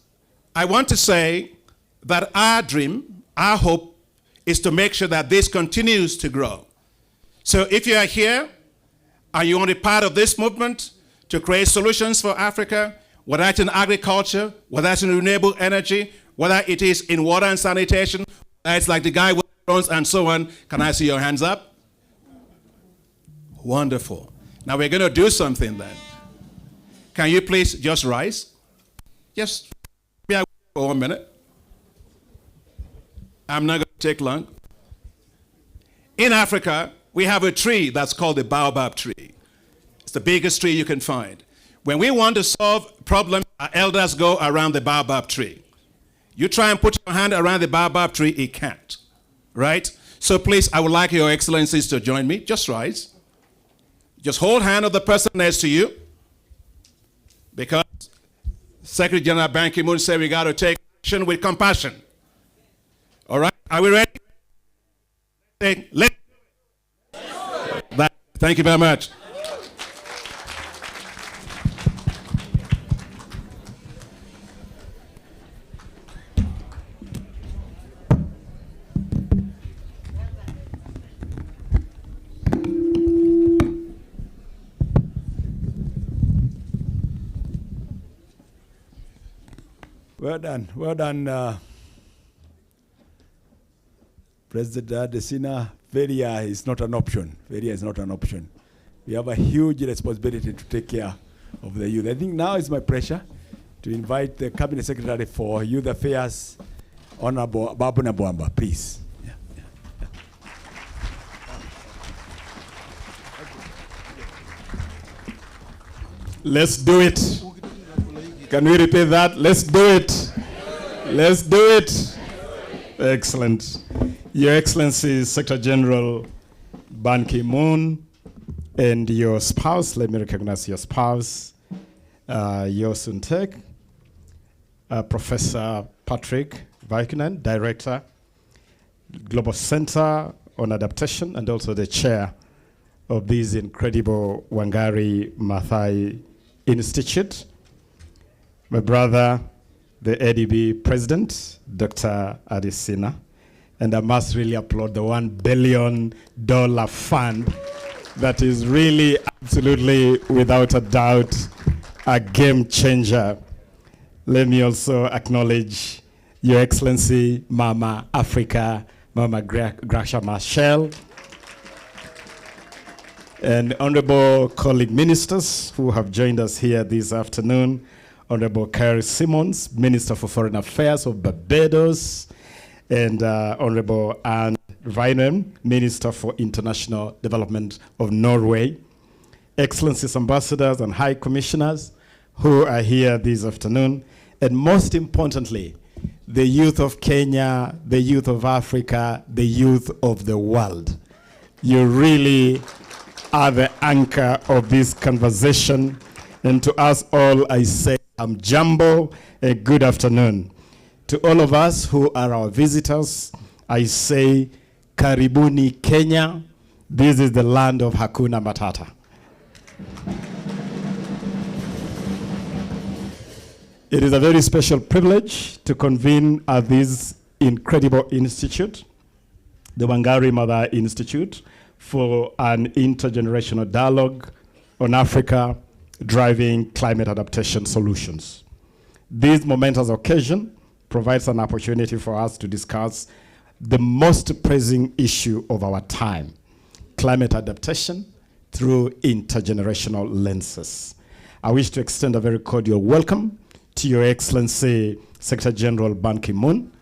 I want to say that our dream, our hope, is to make sure that this continues to grow. So if you are here and you want to be part of this movement to create solutions for Africa, whether it's in agriculture, whether it's in renewable energy, whether it is in water and sanitation, whether it's like the guy with drones and so on, can I see your hands up? Wonderful. Now we're going to do something then. Can you please just rise? Just be away for 1 minute. I'm not going to take long. In Africa, we have a tree that's called the baobab tree. It's the biggest tree you can find. When we want to solve problems, our elders go around the baobab tree. You try and put your hand around the baobab tree, it can't. Right? So please, I would like your excellencies to join me. Just rise. Just hold hand of the person next to you. Because Secretary General Ban Ki-moon said we got to take action with compassion. All right? Are we ready? Thank you very much. Well done, President Adesina. Failure is not an option. Failure is not an option. We have a huge responsibility to take care of the youth. I think now is my pleasure to invite the Cabinet Secretary for Youth Affairs, Honorable Babu Nabwamba, please. Let's do it. Can we repeat that? Let's do it. Let's do it. Excellent. Your Excellency, Secretary General Ban Ki-moon, and your spouse, let me recognize your spouse, your Suntek, Professor Patrick Vaikinen, Director, Global Center on Adaptation, and also the chair of this incredible Wangari Maathai Institute. My brother, the ADB president, Dr. Adesina, and I must really applaud the $1 billion fund that is really, absolutely, without a doubt, a game changer. Let me also acknowledge Your Excellency, Mama Africa, Mama Gracia Machel, and honorable colleague ministers who have joined us here this afternoon. Honorable Carrie Simmons, Minister for Foreign Affairs of Barbados, and Honorable Anne Vinen, Minister for International Development of Norway. Excellencies, ambassadors, and high commissioners who are here this afternoon, and most importantly, the youth of Kenya, the youth of Africa, the youth of the world. You really are the anchor of this conversation. And to us all, I say, Jambo, a good afternoon. To all of us who are our visitors, I say, Karibuni Kenya. This is the land of Hakuna Matata. It is a very special privilege to convene at this incredible institute, the Wangari Maathai Institute, for an intergenerational dialogue on Africa driving climate adaptation solutions. This momentous occasion provides an opportunity for us to discuss the most pressing issue of our time, climate adaptation through intergenerational lenses. I wish to extend a very cordial welcome to Your Excellency Secretary General Ban Ki-moon,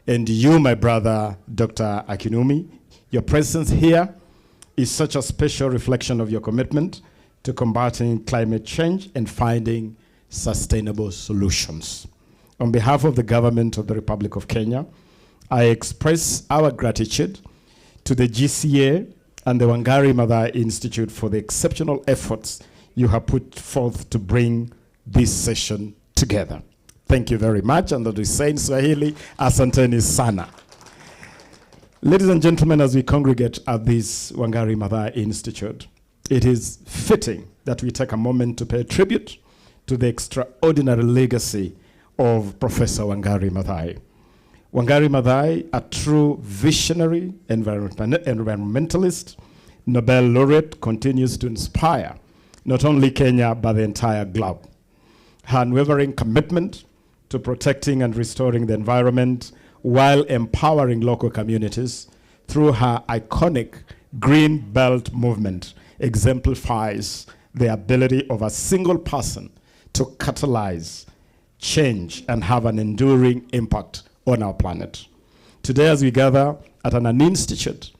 and you, my brother, Dr. Akinwumi. Your presence here is such a special reflection of your commitment to combating climate change and finding sustainable solutions. On behalf of the government of the Republic of Kenya, I express our gratitude to the GCA and the Wangari Maathai Institute for the exceptional efforts you have put forth to bring this session together. Thank you very much, and that we say in Swahili, asanteni sana. Ladies and gentlemen, as we congregate at this Wangari Maathai Institute, it is fitting that we take a moment to pay tribute to the extraordinary legacy of Professor Wangari Maathai. Wangari Maathai, a true visionary environmentalist, Nobel laureate, continues to inspire not only Kenya, but the entire globe. Her unwavering commitment to protecting and restoring the environment while empowering local communities through her iconic Green Belt movement exemplifies the ability of a single person to catalyze change and have an enduring impact on our planet. Today, as we gather at an institute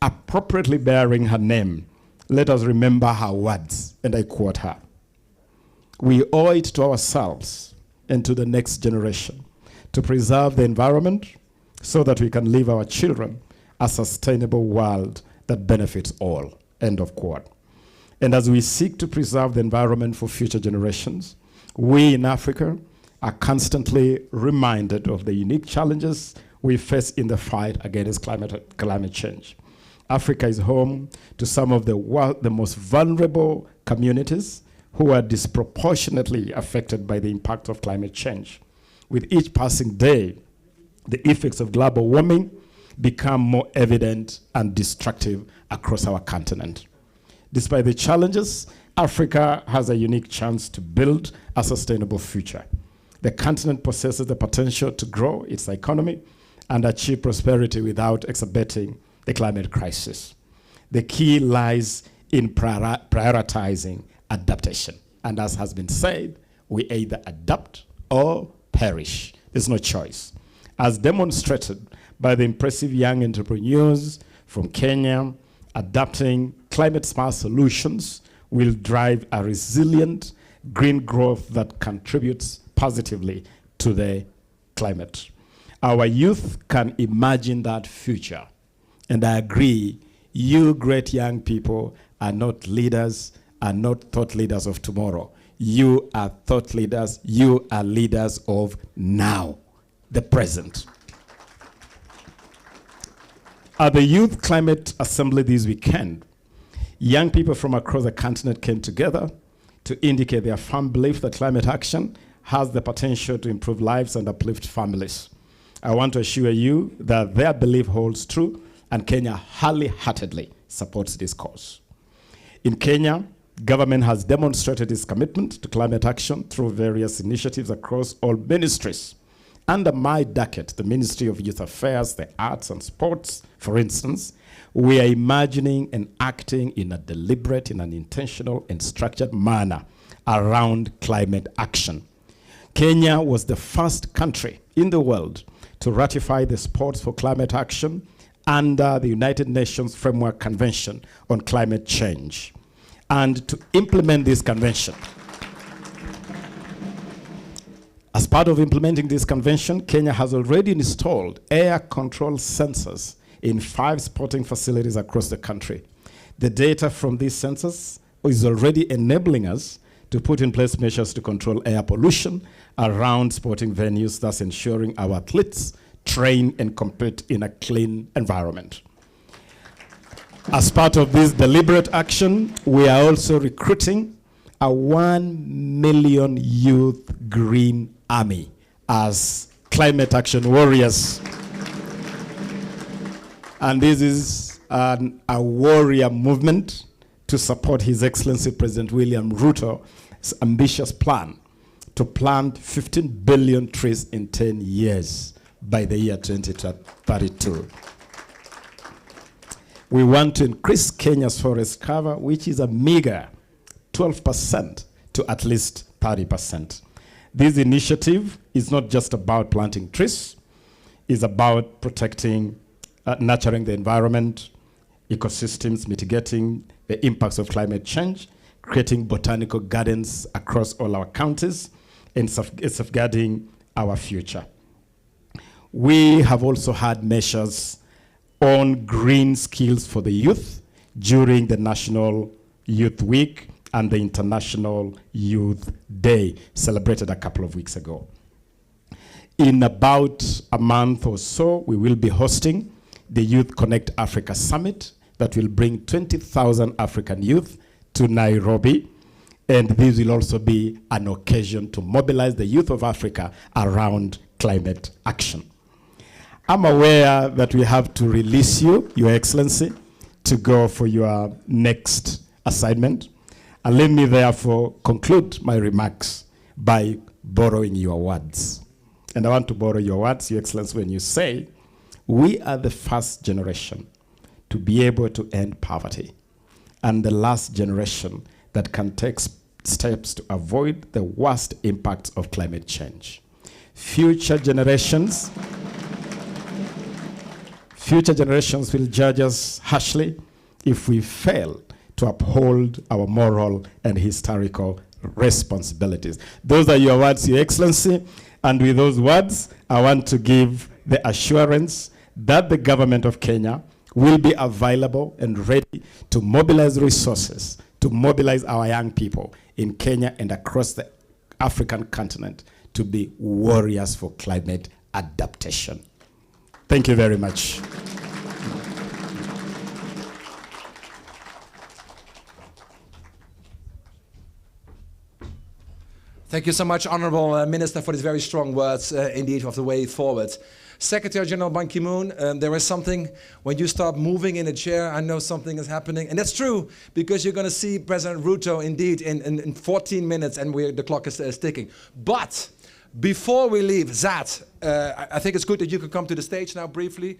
appropriately bearing her name, let us remember her words, and I quote her. We owe it to ourselves and to the next generation to preserve the environment so that we can leave our children a sustainable world that benefits all, end of quote. And as we seek to preserve the environment for future generations, we in Africa are constantly reminded of the unique challenges we face in the fight against climate change. Africa is home to some of the most vulnerable communities who are disproportionately affected by the impact of climate change. With each passing day, the effects of global warming become more evident and destructive across our continent. Despite the challenges, Africa has a unique chance to build a sustainable future. The continent possesses the potential to grow its economy and achieve prosperity without exacerbating the climate crisis. The key lies in prioritizing adaptation. And as has been said, we either adapt or perish. There's no choice. As demonstrated by the impressive young entrepreneurs from Kenya, adapting climate-smart solutions will drive a resilient green growth that contributes positively to the climate. Our youth can imagine that future. And I agree, you great young people are not leaders, are not thought leaders of tomorrow. You are thought leaders, you are leaders of now, the present. At the Youth Climate Assembly this weekend, young people from across the continent came together to indicate their firm belief that climate action has the potential to improve lives and uplift families. I want to assure you that their belief holds true, and Kenya wholeheartedly supports this cause. In Kenya, government has demonstrated its commitment to climate action through various initiatives across all ministries. Under my decade, the Ministry of Youth Affairs, the Arts and Sports, for instance, we are imagining and acting in a deliberate, in an intentional and structured manner around climate action. Kenya was the first country in the world to ratify the Sports for Climate Action under the United Nations Framework Convention on Climate Change, and to implement this convention. As part of implementing this convention, Kenya has already installed air control sensors in 5 sporting facilities across the country. The data from these sensors is already enabling us to put in place measures to control air pollution around sporting venues, thus ensuring our athletes train and compete in a clean environment. As part of this deliberate action, we are also recruiting a 1 million youth green army as climate action warriors. And this is a warrior movement to support His Excellency President William Ruto ambitious plan to plant 15 billion trees in 10 years by the year 2032. We want to increase Kenya's forest cover, which is a meager 12%, to at least 30%. This initiative is not just about planting trees, it's about protecting, nurturing the environment, ecosystems, mitigating the impacts of climate change, creating botanical gardens across all our counties, and safeguarding our future. We have also had measures on green skills for the youth during the National Youth Week and the International Youth Day, celebrated a couple of weeks ago. In about a month or so, we will be hosting the Youth Connect Africa Summit that will bring 20,000 African youth to Nairobi. And this will also be an occasion to mobilize the youth of Africa around climate action. I'm aware that we have to release you, Your Excellency, to go for your next assignment. And let me therefore conclude my remarks by borrowing your words. And I want to borrow your words, Your Excellency, when you say, we are the first generation to be able to end poverty and the last generation that can take steps to avoid the worst impacts of climate change. Future generations will judge us harshly if we fail to uphold our moral and historical responsibilities. Those are your words, Your Excellency. And with those words, I want to give the assurance that the government of Kenya will be available and ready to mobilize resources, to mobilize our young people in Kenya and across the African continent to be warriors for climate adaptation. Thank you very much. Thank you so much, Honorable Minister, for these very strong words, indeed, of the way forward. Secretary General Ban Ki-moon, there is something, when you start moving in a chair, I know something is happening. And that's true, because you're going to see President Ruto, indeed, in 14 minutes, and the clock is ticking. But before we leave, Zat, I think it's good that you could come to the stage now briefly,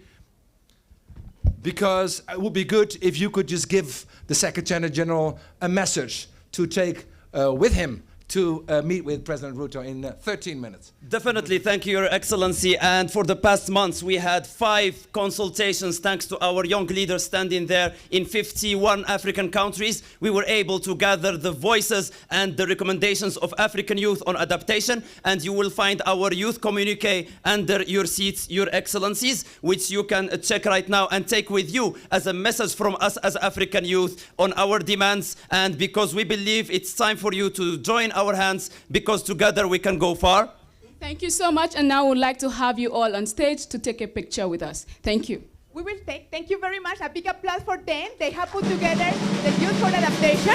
because it would be good if you could just give the Secretary General a message to take with him to meet with President Ruto in 13 minutes. Definitely, thank you, Your Excellency. And for the past months, we had 5 consultations thanks to our young leaders standing there in 51 African countries. We were able to gather the voices and the recommendations of African youth on adaptation. And you will find our youth communique under your seats, Your Excellencies, which you can check right now and take with you as a message from us as African youth on our demands. And because we believe it's time for you to join our hands, because together we can go far. Thank you so much, and now I would like to have you all on stage to take a picture with us. Thank you. We will take, thank you very much, a big applause for them. They have put together the Youth for Adaptation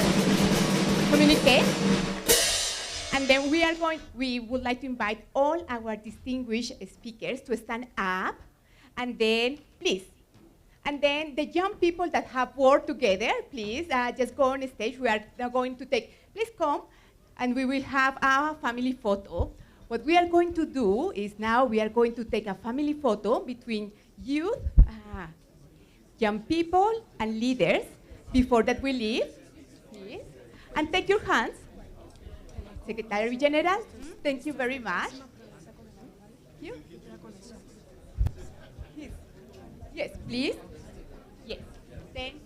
communique. And then we would like to invite all our distinguished speakers to stand up. And then, please. And then the young people that have worked together, please, just go on stage. We are now going to take, please come. And we will have a family photo. What we are going to do is now we are going to take a family photo between youth, young people, and leaders. Before that we leave, please. And take your hands. Secretary General, thank you very much. You? Yes, please. Yes. Then.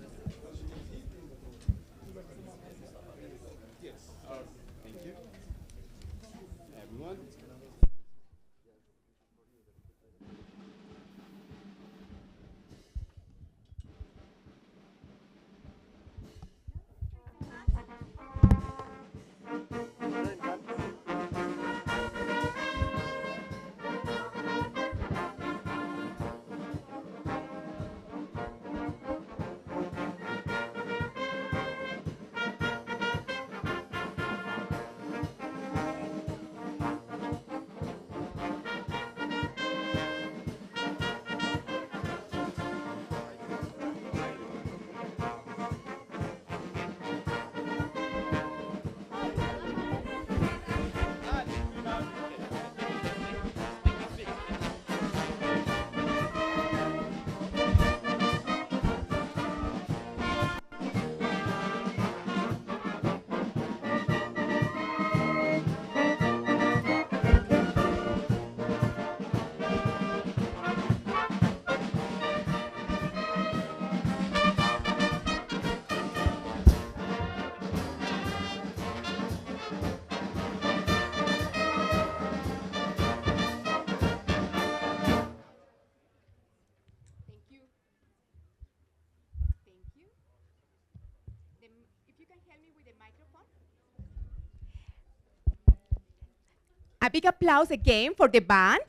A big applause again for the band.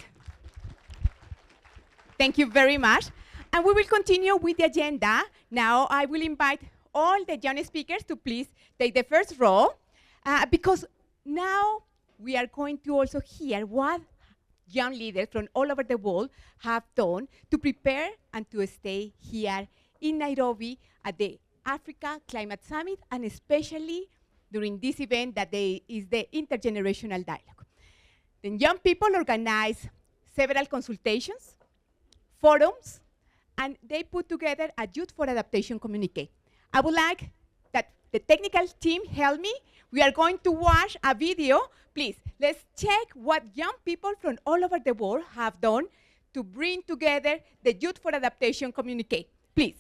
Thank you very much. And we will continue with the agenda. Now I will invite all the young speakers to please take the first row, because now we are going to also hear what young leaders from all over the world have done to prepare and to stay here in Nairobi at the Africa Climate Summit, and especially during this event that is the Intergenerational Dialogue. The young people organize several consultations, forums, and they put together a Youth for Adaptation communique. I would like that the technical team help me. We are going to watch a video. Please, let's check what young people from all over the world have done to bring together the Youth for Adaptation communique. Please.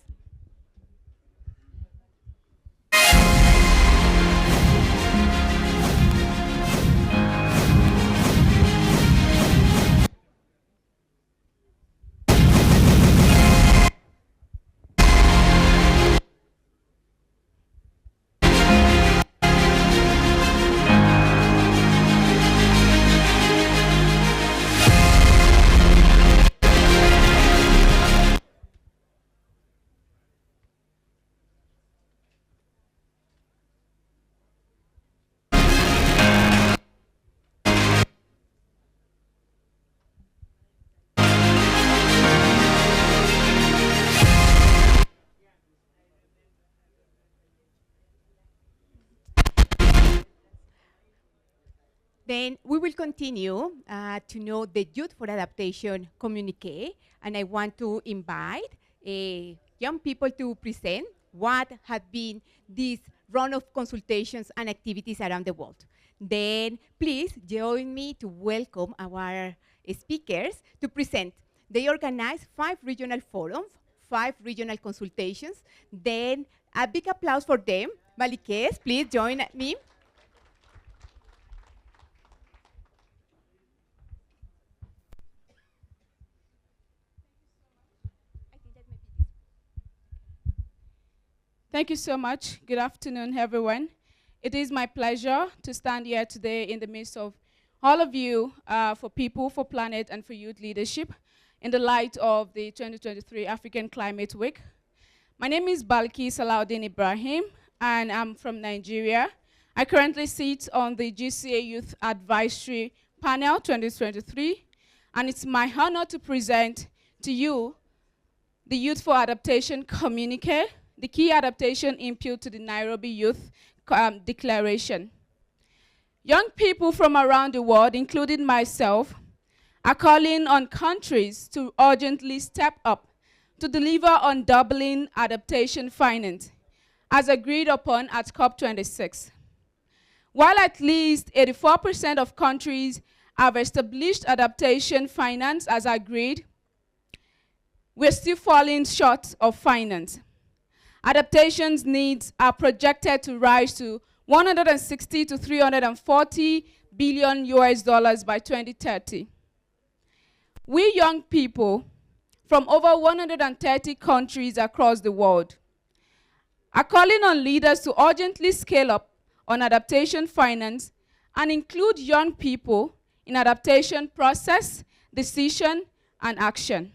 Then we will continue to know the Youth for Adaptation communique, and I want to invite young people to present what have been this round of consultations and activities around the world. Then please join me to welcome our speakers to present. They organized 5 regional forums, 5 regional consultations. Then a big applause for them. Malikes, please join me. Thank you so much. Good afternoon, everyone. It is my pleasure to stand here today in the midst of all of you for People, for Planet, and for Youth Leadership in the light of the 2023 African Climate Week. My name is Balki Salaudin Ibrahim, and I'm from Nigeria. I currently sit on the GCA Youth Advisory Panel 2023, and it's my honor to present to you the Youth for Adaptation communique, the key adaptation input to the Nairobi Youth Declaration. Young people from around the world, including myself, are calling on countries to urgently step up to deliver on doubling adaptation finance, as agreed upon at COP26. While at least 84% of countries have established adaptation finance as agreed, we're still falling short of finance. Adaptation's needs are projected to rise to 160 to 340 billion US dollars by 2030. We young people from over 130 countries across the world are calling on leaders to urgently scale up on adaptation finance and include young people in adaptation process, decision, and action.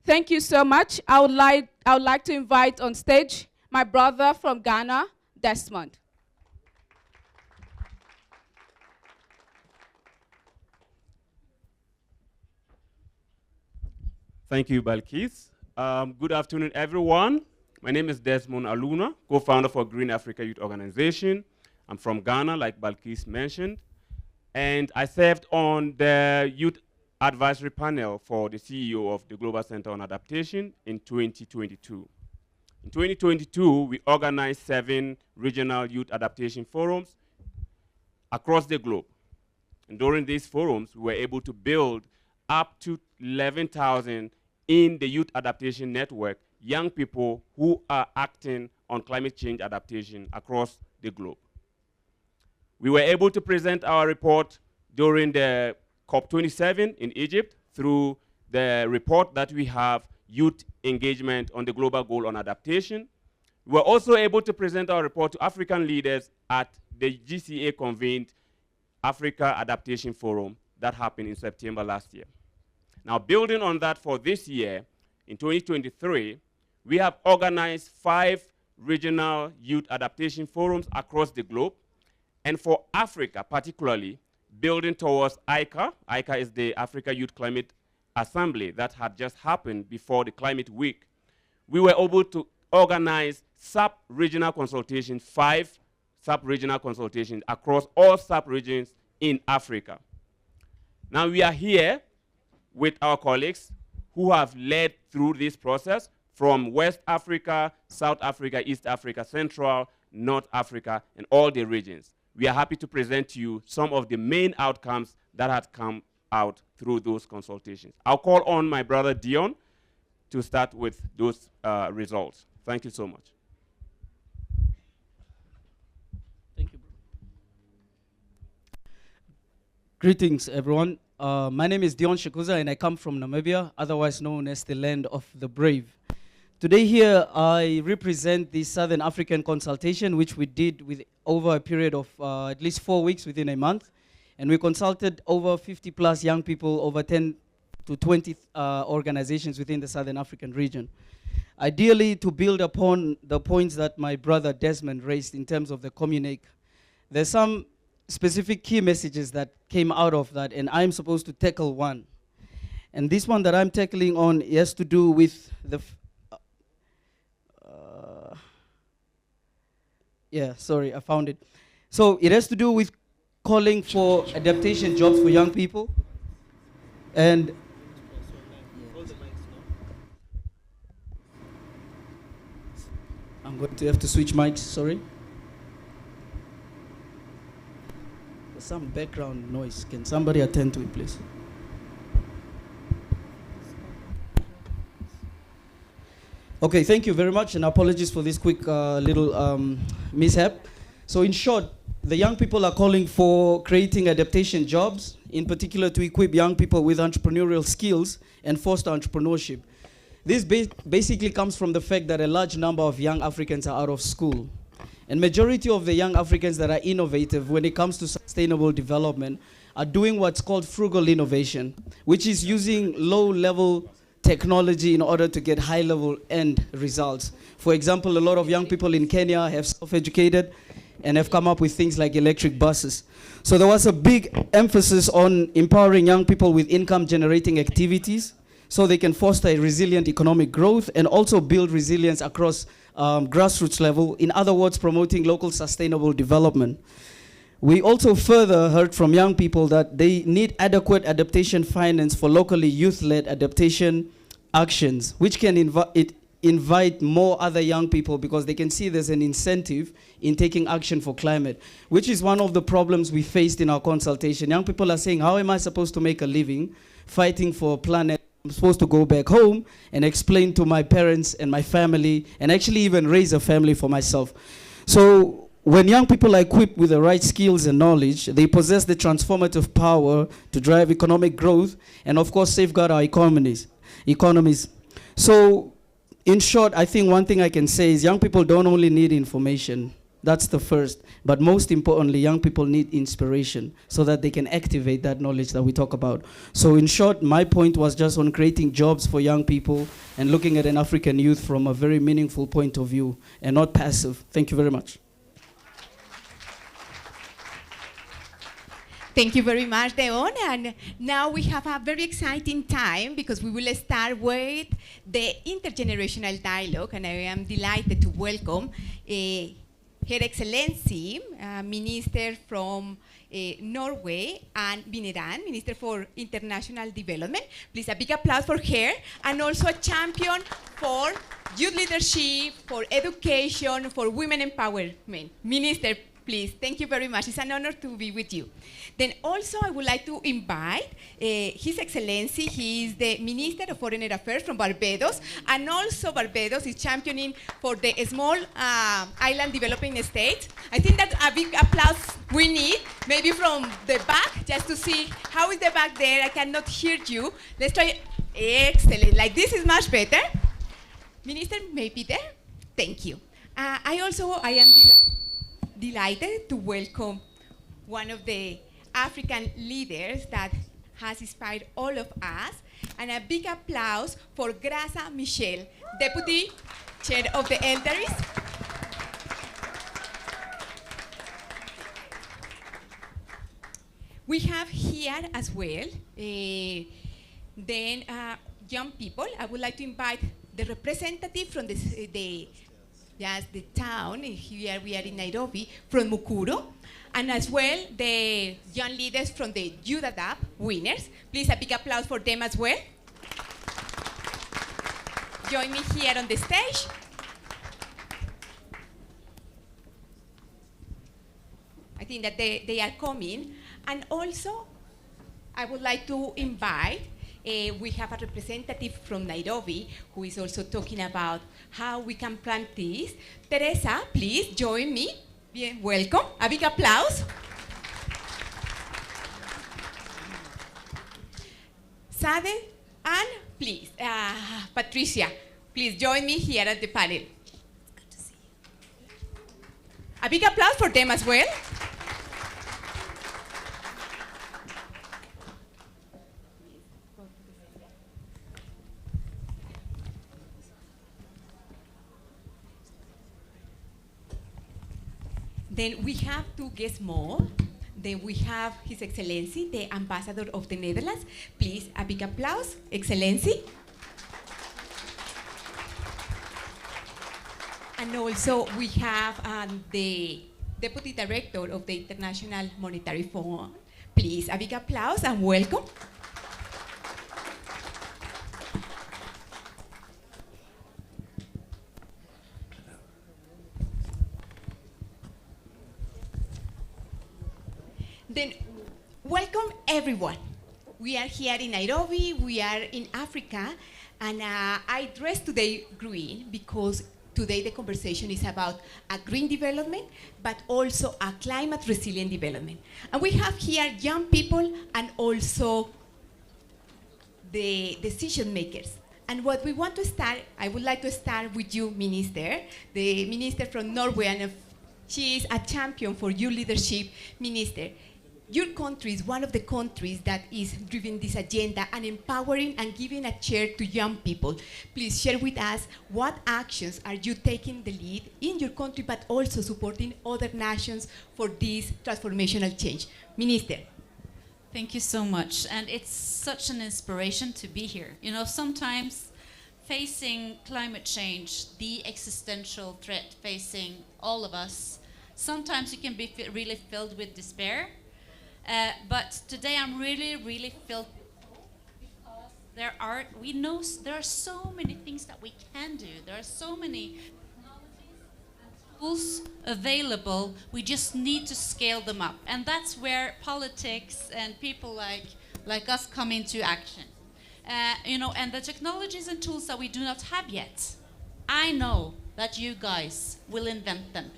Thank you so much. I would like to invite on stage my brother from Ghana, Desmond. Thank you, Balkis. Good afternoon, everyone. My name is Desmond Aluna, co-founder for Green Africa Youth Organization. I'm from Ghana, like Balkis mentioned. And I served on the Youth Advisory Panel for the CEO of the Global Center on Adaptation in 2022. In 2022, we organized 7 regional youth adaptation forums across the globe. And during these forums, we were able to build up to 11,000 in the Youth Adaptation Network, young people who are acting on climate change adaptation across the globe. We were able to present our report during the COP27 in Egypt through the report that we have, Youth Engagement on the Global Goal on Adaptation. We were also able to present our report to African leaders at the GCA convened Africa Adaptation Forum that happened in September last year. Now, building on that for this year, in 2023, we have organized 5 regional youth adaptation forums across the globe. And for Africa, particularly, building towards ICA. ICA is the Africa Youth Climate Assembly that had just happened before the Climate Week. We were able to organize sub-regional consultations, 5 sub-regional consultations across all sub-regions in Africa. Now we are here with our colleagues who have led through this process from West Africa, South Africa, East Africa, Central, North Africa, and all the regions. We are happy to present to you some of the main outcomes that had come out through those consultations. I'll call on my brother Dion to start with those results. Thank you so much. Thank you, bro. Greetings, everyone. My name is Dion Shikuza, and I come from Namibia, otherwise known as the land of the brave. Today here, I represent the Southern African consultation, which we did with over a period of at least 4 weeks within a month. And we consulted over 50 plus young people, over 10 to 20 organizations within the Southern African region. Ideally, to build upon the points that my brother Desmond raised in terms of the communique, there's some specific key messages that came out of that, and I'm supposed to tackle one. And this one that I'm tackling on has to do with the I found it. So it has to do with calling for adaptation jobs for young people. And I'm going to have to switch mics, sorry. There's some background noise. Can somebody attend to it, please? Okay, thank you very much, and apologies for this quick little mishap. So in short, the young people are calling for creating adaptation jobs, in particular to equip young people with entrepreneurial skills and foster entrepreneurship. This basically comes from the fact that a large number of young Africans are out of school. And majority of the young Africans that are innovative when it comes to sustainable development are doing what's called frugal innovation, which is using low-level technology in order to get high-level end results. For example, a lot of young people in Kenya have self-educated and have come up with things like electric buses. So there was a big emphasis on empowering young people with income-generating activities so they can foster a resilient economic growth and also build resilience across grassroots level. In other words, promoting local sustainable development. We also further heard from young people that they need adequate adaptation finance for locally youth-led adaptation actions, which can invite more other young people because they can see there's an incentive in taking action for climate, which is one of the problems we faced in our consultation. Young people are saying, how am I supposed to make a living fighting for a planet? I'm supposed to go back home and explain to my parents and my family and actually even raise a family for myself. So when young people are equipped with the right skills and knowledge, they possess the transformative power to drive economic growth and, of course, safeguard our economies. So, in short, I think one thing I can say is young people don't only need information. That's the first. But most importantly, young people need inspiration so that they can activate that knowledge that we talk about. So in short, my point was just on creating jobs for young people and looking at an African youth from a very meaningful point of view and not passive. Thank you very much. Thank you very much, Deon. And now we have a very exciting time because we will start with the intergenerational dialogue. And I am delighted to welcome Her Excellency, Minister from Norway, and Vineran, Minister for International Development. Please, a big applause for her, and also a champion for youth leadership, for education, for women empowerment. Minister, please, thank you very much. It's an honor to be with you. Then also I would like to invite His Excellency. He is the Minister of Foreign Affairs from Barbados, and also Barbados is championing for the small island developing states. I think that a big applause we need, maybe from the back, just to see how is the back there. I cannot hear you. Let's try. Excellent. Like this is much better. Minister, maybe there. Thank you. I am delighted to welcome one of the African leaders that has inspired all of us. And a big applause for Graça Michel, Deputy Chair of the Elders. We have here as well young people. I would like to invite the representative from the town. Here we are in Nairobi, from Mukuru, and as well the young leaders from the Youth Adapt winners. Please, a big applause for them as well. Join me here on the stage. I think that they are coming. And also, I would like to invite, we have a representative from Nairobi who is also talking about how we can plant this. Teresa, please join me. Bien, welcome. A big applause. Sade, and please, Patricia, please join me here at the panel. Good to see you. A big applause for them as well. Then we have two guests more. Then we have His Excellency, the Ambassador of the Netherlands. Please, a big applause, Excellency. And also we have the Deputy Director of the International Monetary Fund. Please, a big applause and welcome. Then, welcome everyone. We are here in Nairobi, we are in Africa, and I dressed today green because today the conversation is about a green development, but also a climate resilient development. And we have here young people and also the decision makers. And what we want to start, I would like to start with you, Minister, the Minister from Norway, and she is a champion for youth leadership, Minister. Your country is one of the countries that is driving this agenda and empowering and giving a chair to young people. Please share with us what actions are you taking the lead in your country, but also supporting other nations for this transformational change. Minister. Thank you so much. And it's such an inspiration to be here. You know, sometimes facing climate change, the existential threat facing all of us, sometimes you can be really filled with despair. But today I'm really filled because we know there are so many things that we can do. There are so many technologies and tools available. We just need to scale them up. And that's where politics and people like us come into action. You know, and the technologies and tools that we do not have yet, I know that you guys will invent them.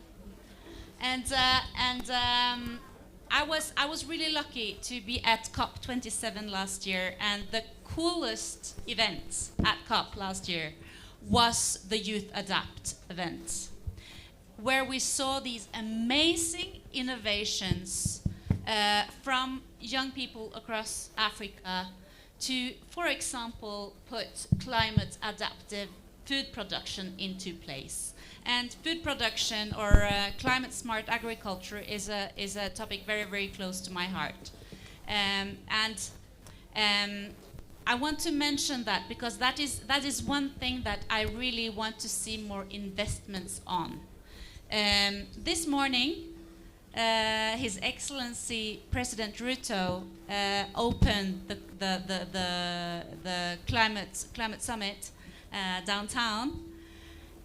I was really lucky to be at COP27 last year, and the coolest event at COP last year was the Youth Adapt event, where we saw these amazing innovations from young people across Africa to, for example, put climate adaptive food production into place. And food production or climate smart agriculture is a topic very close to my heart. I want to mention that because that is one thing that I really want to see more investments on. This morning, His Excellency President Ruto opened the climate summit downtown.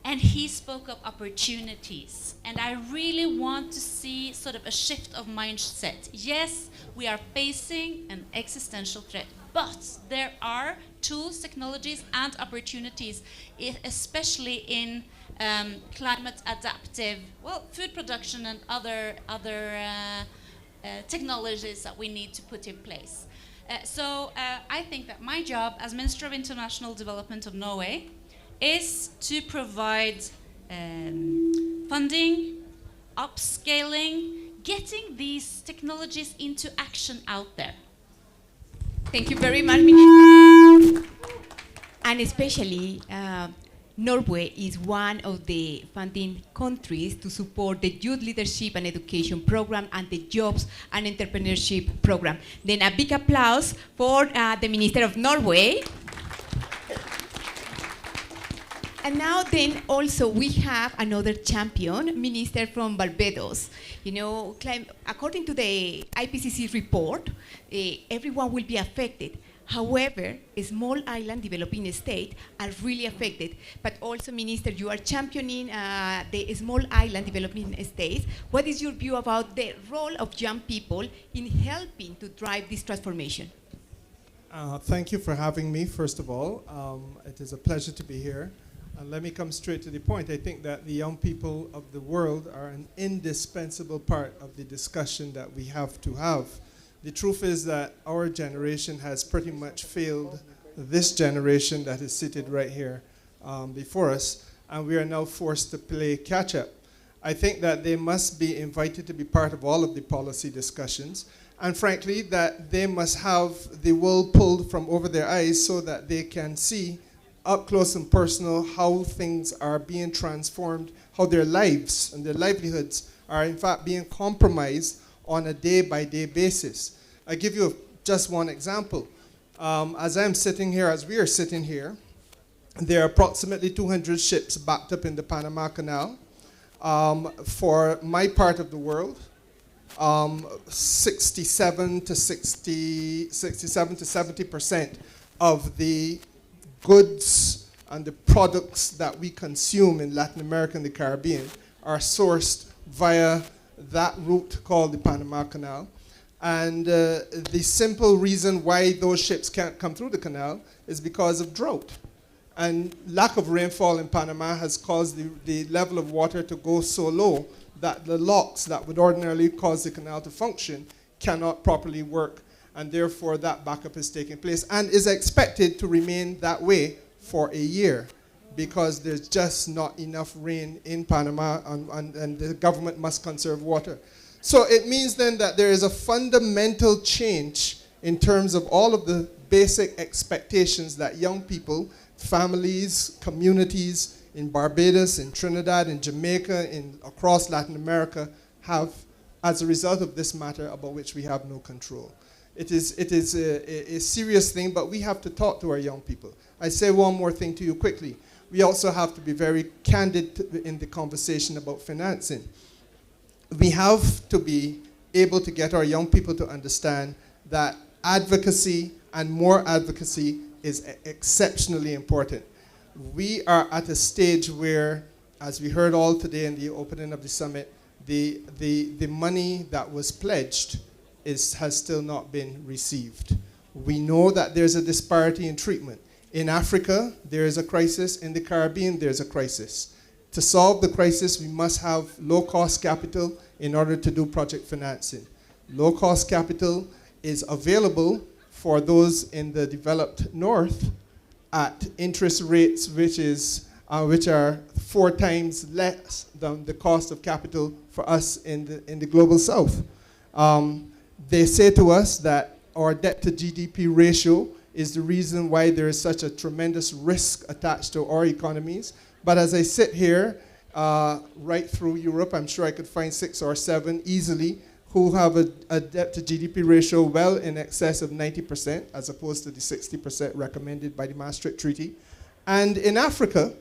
And he spoke of opportunities. And I really want to see sort of a shift of mindset. Yes, we are facing an existential threat, but there are tools, technologies, and opportunities, especially in climate adaptive, food production and other technologies that we need to put in place. So I think that my job as Minister of International Development of Norway is to provide funding, upscaling, getting these technologies into action out there? Thank you very much, Minister. And especially, Norway is one of the funding countries to support the Youth Leadership and Education Program and the Jobs and Entrepreneurship Program. Then a big applause for the Minister of Norway. And now then also we have another champion, Minister from Barbados. You know, according to the IPCC report, everyone will be affected. However, a small island developing states are really affected. But also, Minister, you are championing the small island developing states. What is your view about the role of young people in helping to drive this transformation? Thank you for having me, first of all. It is a pleasure to be here. And let me come straight to the point. I think that the young people of the world are an indispensable part of the discussion that we have to have. The truth is that our generation has pretty much failed this generation that is seated right here before us, and we are now forced to play catch-up. I think that they must be invited to be part of all of the policy discussions, and frankly, that they must have the wool pulled from over their eyes so that they can see up close and personal how things are being transformed, how their lives and their livelihoods are in fact being compromised on a day-by-day basis. I give you just one example. As I'm sitting here, as we are sitting here, there are approximately 200 ships backed up in the Panama Canal. For my part of the world, 67 to 70% of the goods and the products that we consume in Latin America and the Caribbean are sourced via that route called the Panama Canal. And the simple reason why those ships can't come through the canal is because of drought. And lack of rainfall in Panama has caused the level of water to go so low that the locks that would ordinarily cause the canal to function cannot properly work. And therefore that backup is taking place and is expected to remain that way for a year because there's just not enough rain in Panama and the government must conserve water. So it means then that there is a fundamental change in terms of all of the basic expectations that young people, families, communities in Barbados, in Trinidad, in Jamaica, across Latin America have as a result of this matter about which we have no control. It is a serious thing, but we have to talk to our young people. I say one more thing to you quickly. We also have to be very candid in the conversation about financing. We have to be able to get our young people to understand that advocacy and more advocacy is exceptionally important. We are at a stage where, as we heard all today in the opening of the summit, the money that was pledged has still not been received. We know that there's a disparity in treatment. In Africa, there is a crisis. In the Caribbean, there's a crisis. To solve the crisis, we must have low-cost capital in order to do project financing. Low-cost capital is available for those in the developed north at interest rates which are 4 times less than the cost of capital for us in the global south. They say to us that our debt to GDP ratio is the reason why there is such a tremendous risk attached to our economies. But as I sit here, right through Europe, I'm sure I could find 6 or 7 easily who have a debt to GDP ratio well in excess of 90%, as opposed to the 60% recommended by the Maastricht Treaty. And in Africa,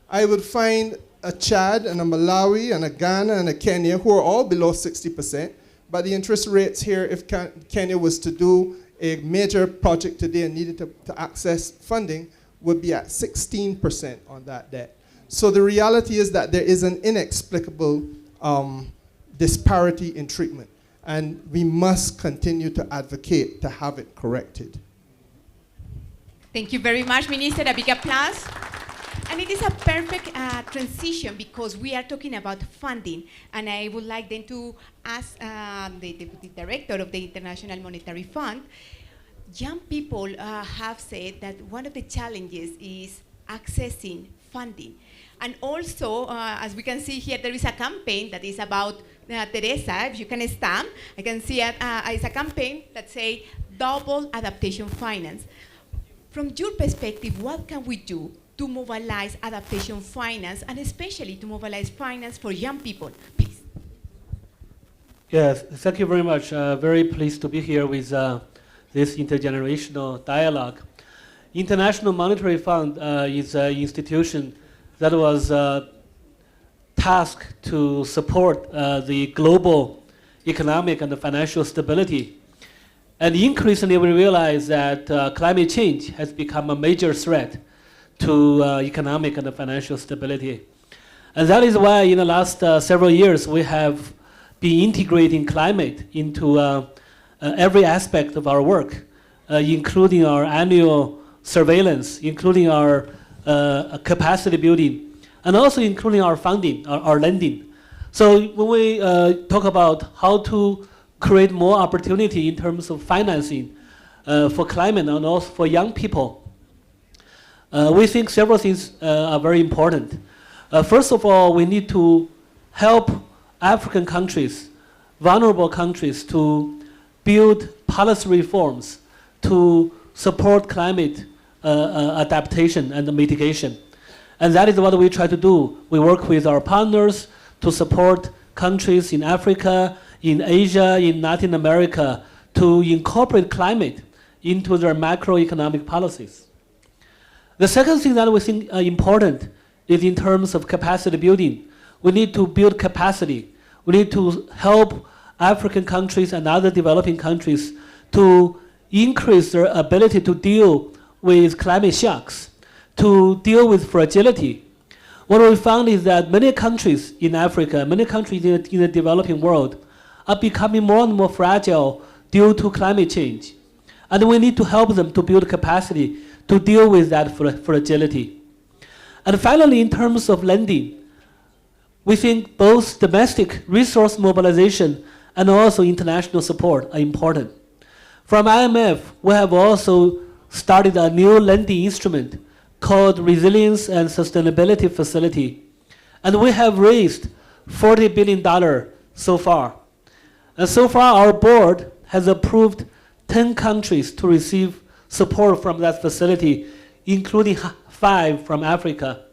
I would find a Chad and a Malawi and a Ghana and a Kenya who are all below 60%. But the interest rates here, if Kenya was to do a major project today and needed to access funding, would be at 16% on that debt. So the reality is that there is an inexplicable disparity in treatment. And we must continue to advocate to have it corrected. Thank you very much, Minister. A big applause. And it is a perfect transition because we are talking about funding. And I would like then to ask the director of the International Monetary Fund. Young people have said that one of the challenges is accessing funding. And also, as we can see here, there is a campaign that is about Teresa, if you can stamp, I can see it as a campaign that say double adaptation finance. From your perspective, what can we do to mobilize adaptation finance, and especially to mobilize finance for young people? Please. Yes, thank you very much. Very pleased to be here with this intergenerational dialogue. International Monetary Fund is an institution that was tasked to support the global economic and financial stability. And increasingly we realize that climate change has become a major threat to economic and financial stability. And that is why in the last several years we have been integrating climate into every aspect of our work, including our annual surveillance, including our capacity building, and also including our funding, our lending. So when we talk about how to create more opportunity in terms of financing for climate and also for young people, we think several things are very important. First of all, we need to help African countries, vulnerable countries, to build policy reforms to support climate adaptation and mitigation. And that is what we try to do. We work with our partners to support countries in Africa, in Asia, in Latin America, to incorporate climate into their macroeconomic policies. The second thing that we think important is in terms of capacity building. We need to build capacity. We need to help African countries and other developing countries to increase their ability to deal with climate shocks, to deal with fragility. What we found is that many countries in Africa, many countries in the developing world are becoming more and more fragile due to climate change. And we need to help them to build capacity to deal with that fragility. And finally, in terms of lending, we think both domestic resource mobilization and also international support are important. From IMF, we have also started a new lending instrument called Resilience and Sustainability Facility. And we have raised $40 billion so far. And so far, our board has approved 10 countries to receive support from that facility, including 5 from Africa.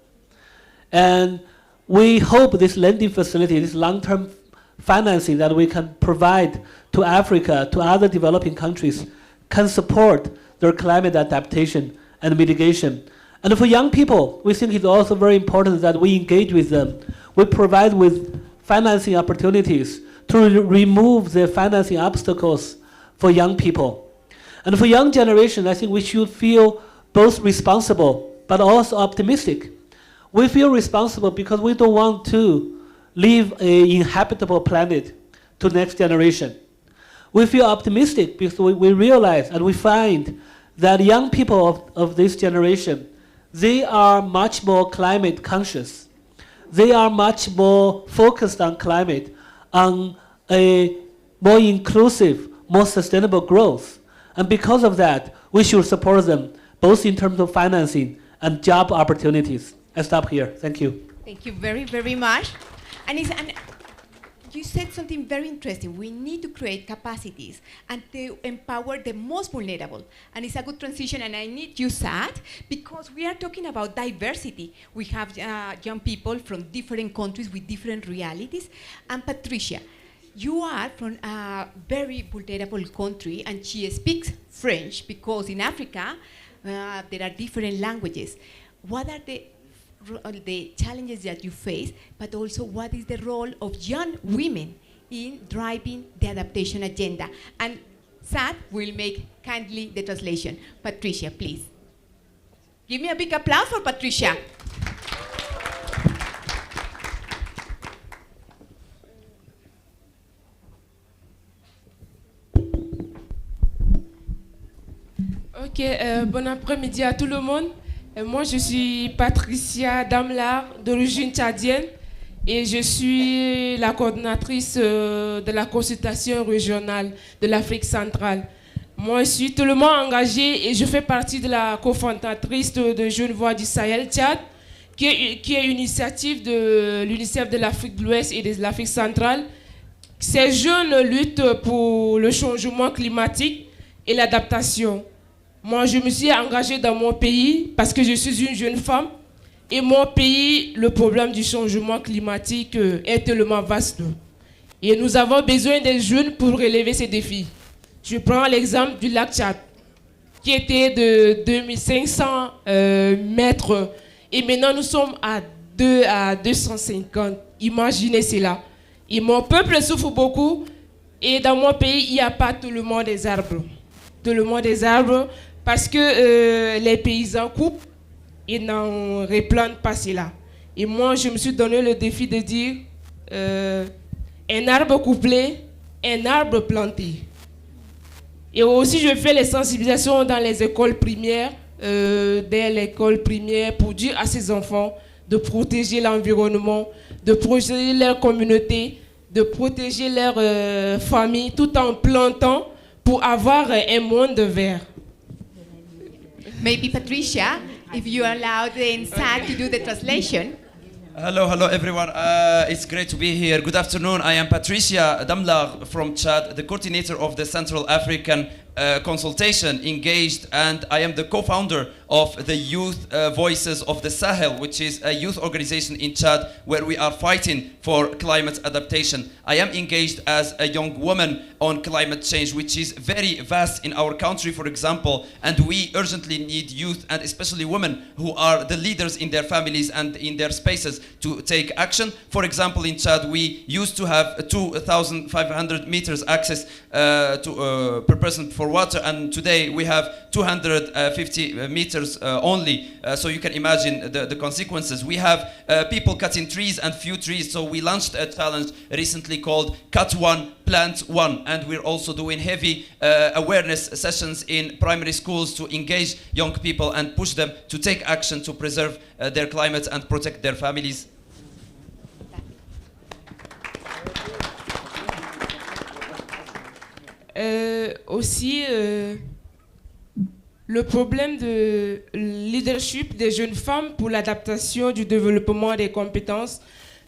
And we hope this lending facility, this long-term financing that we can provide to Africa, to other developing countries, can support their climate adaptation and mitigation. And for young people, we think it's also very important that we engage with them. We provide with financing opportunities to remove the financing obstacles for young people. And for young generation, I think we should feel both responsible but also optimistic. We feel responsible because we don't want to leave an inhabitable planet to next generation. We feel optimistic because we realize and we find that young people of this generation, they are much more climate conscious. They are much more focused on climate, on a more inclusive, more sustainable growth. And because of that, we should support them, both in terms of financing and job opportunities. I stop here. Thank you. Thank you very, very much. And you said something very interesting. We need to create capacities and to empower the most vulnerable. And it's a good transition, and I need you, Sad, because we are talking about diversity. We have young people from different countries with different realities. And Patricia, you are from a very vulnerable country, and she speaks French because in Africa there are different languages. What are the challenges that you face, but also what is the role of young women in driving the adaptation agenda? And Sad will make kindly the translation. Patricia, please. Give me a big applause for Patricia. Ok, bon après-midi à tout le monde. Moi, je suis Patricia Damlar, d'origine tchadienne, et je suis la coordinatrice de la consultation régionale de l'Afrique centrale. Moi, je suis tellement engagée et je fais partie de la cofondatrice de Jeunes Voix du Sahel Tchad, qui est une initiative de l'UNICEF de l'Afrique de l'Ouest et de l'Afrique centrale, Ces jeunes luttent pour le changement climatique et l'adaptation. Moi, je me suis engagée dans mon pays parce que je suis une jeune femme. Et mon pays, le problème du changement climatique est tellement vaste. Et nous avons besoin des jeunes pour relever ces défis. Je prends l'exemple du lac Tchad, qui était de 2500 mètres. Et maintenant, nous sommes à 250. Imaginez cela. Et mon peuple souffre beaucoup. Et dans mon pays, il n'y a pas tout le monde des arbres. Tout le monde des arbres parce que les paysans coupent et n'en replantent pas cela. Et moi, je me suis donné le défi de dire un arbre couplé, un arbre planté. Et aussi, je fais les sensibilisations dans les écoles primaires, dès l'école primaire, pour dire à ces enfants de protéger l'environnement, de protéger leur communauté, de protéger leur famille, tout en plantant pour avoir un monde vert. Maybe Patricia, if you allow the inside to do the translation. Hello, hello everyone. It's great to be here. Good afternoon. I am Patricia Damlar from Chad, the coordinator of the Central African consultation engaged, and I am the co-founder of the Youth Voices of the Sahel, which is a youth organization in Chad where we are fighting for climate adaptation. I am engaged as a young woman on climate change, which is very vast in our country, for example, and we urgently need youth and especially women who are the leaders in their families and in their spaces to take action. For example, in Chad, we used to have 2,500 meters access per person for water, and today we have 250 meters only, so you can imagine the consequences. We have people cutting trees and few trees, so we launched a challenge recently called Cut One, Plant One, and we're also doing heavy awareness sessions in primary schools to engage young people and push them to take action to preserve their climate and protect their families. Aussi, le problème de leadership des jeunes femmes pour l'adaptation du développement des compétences.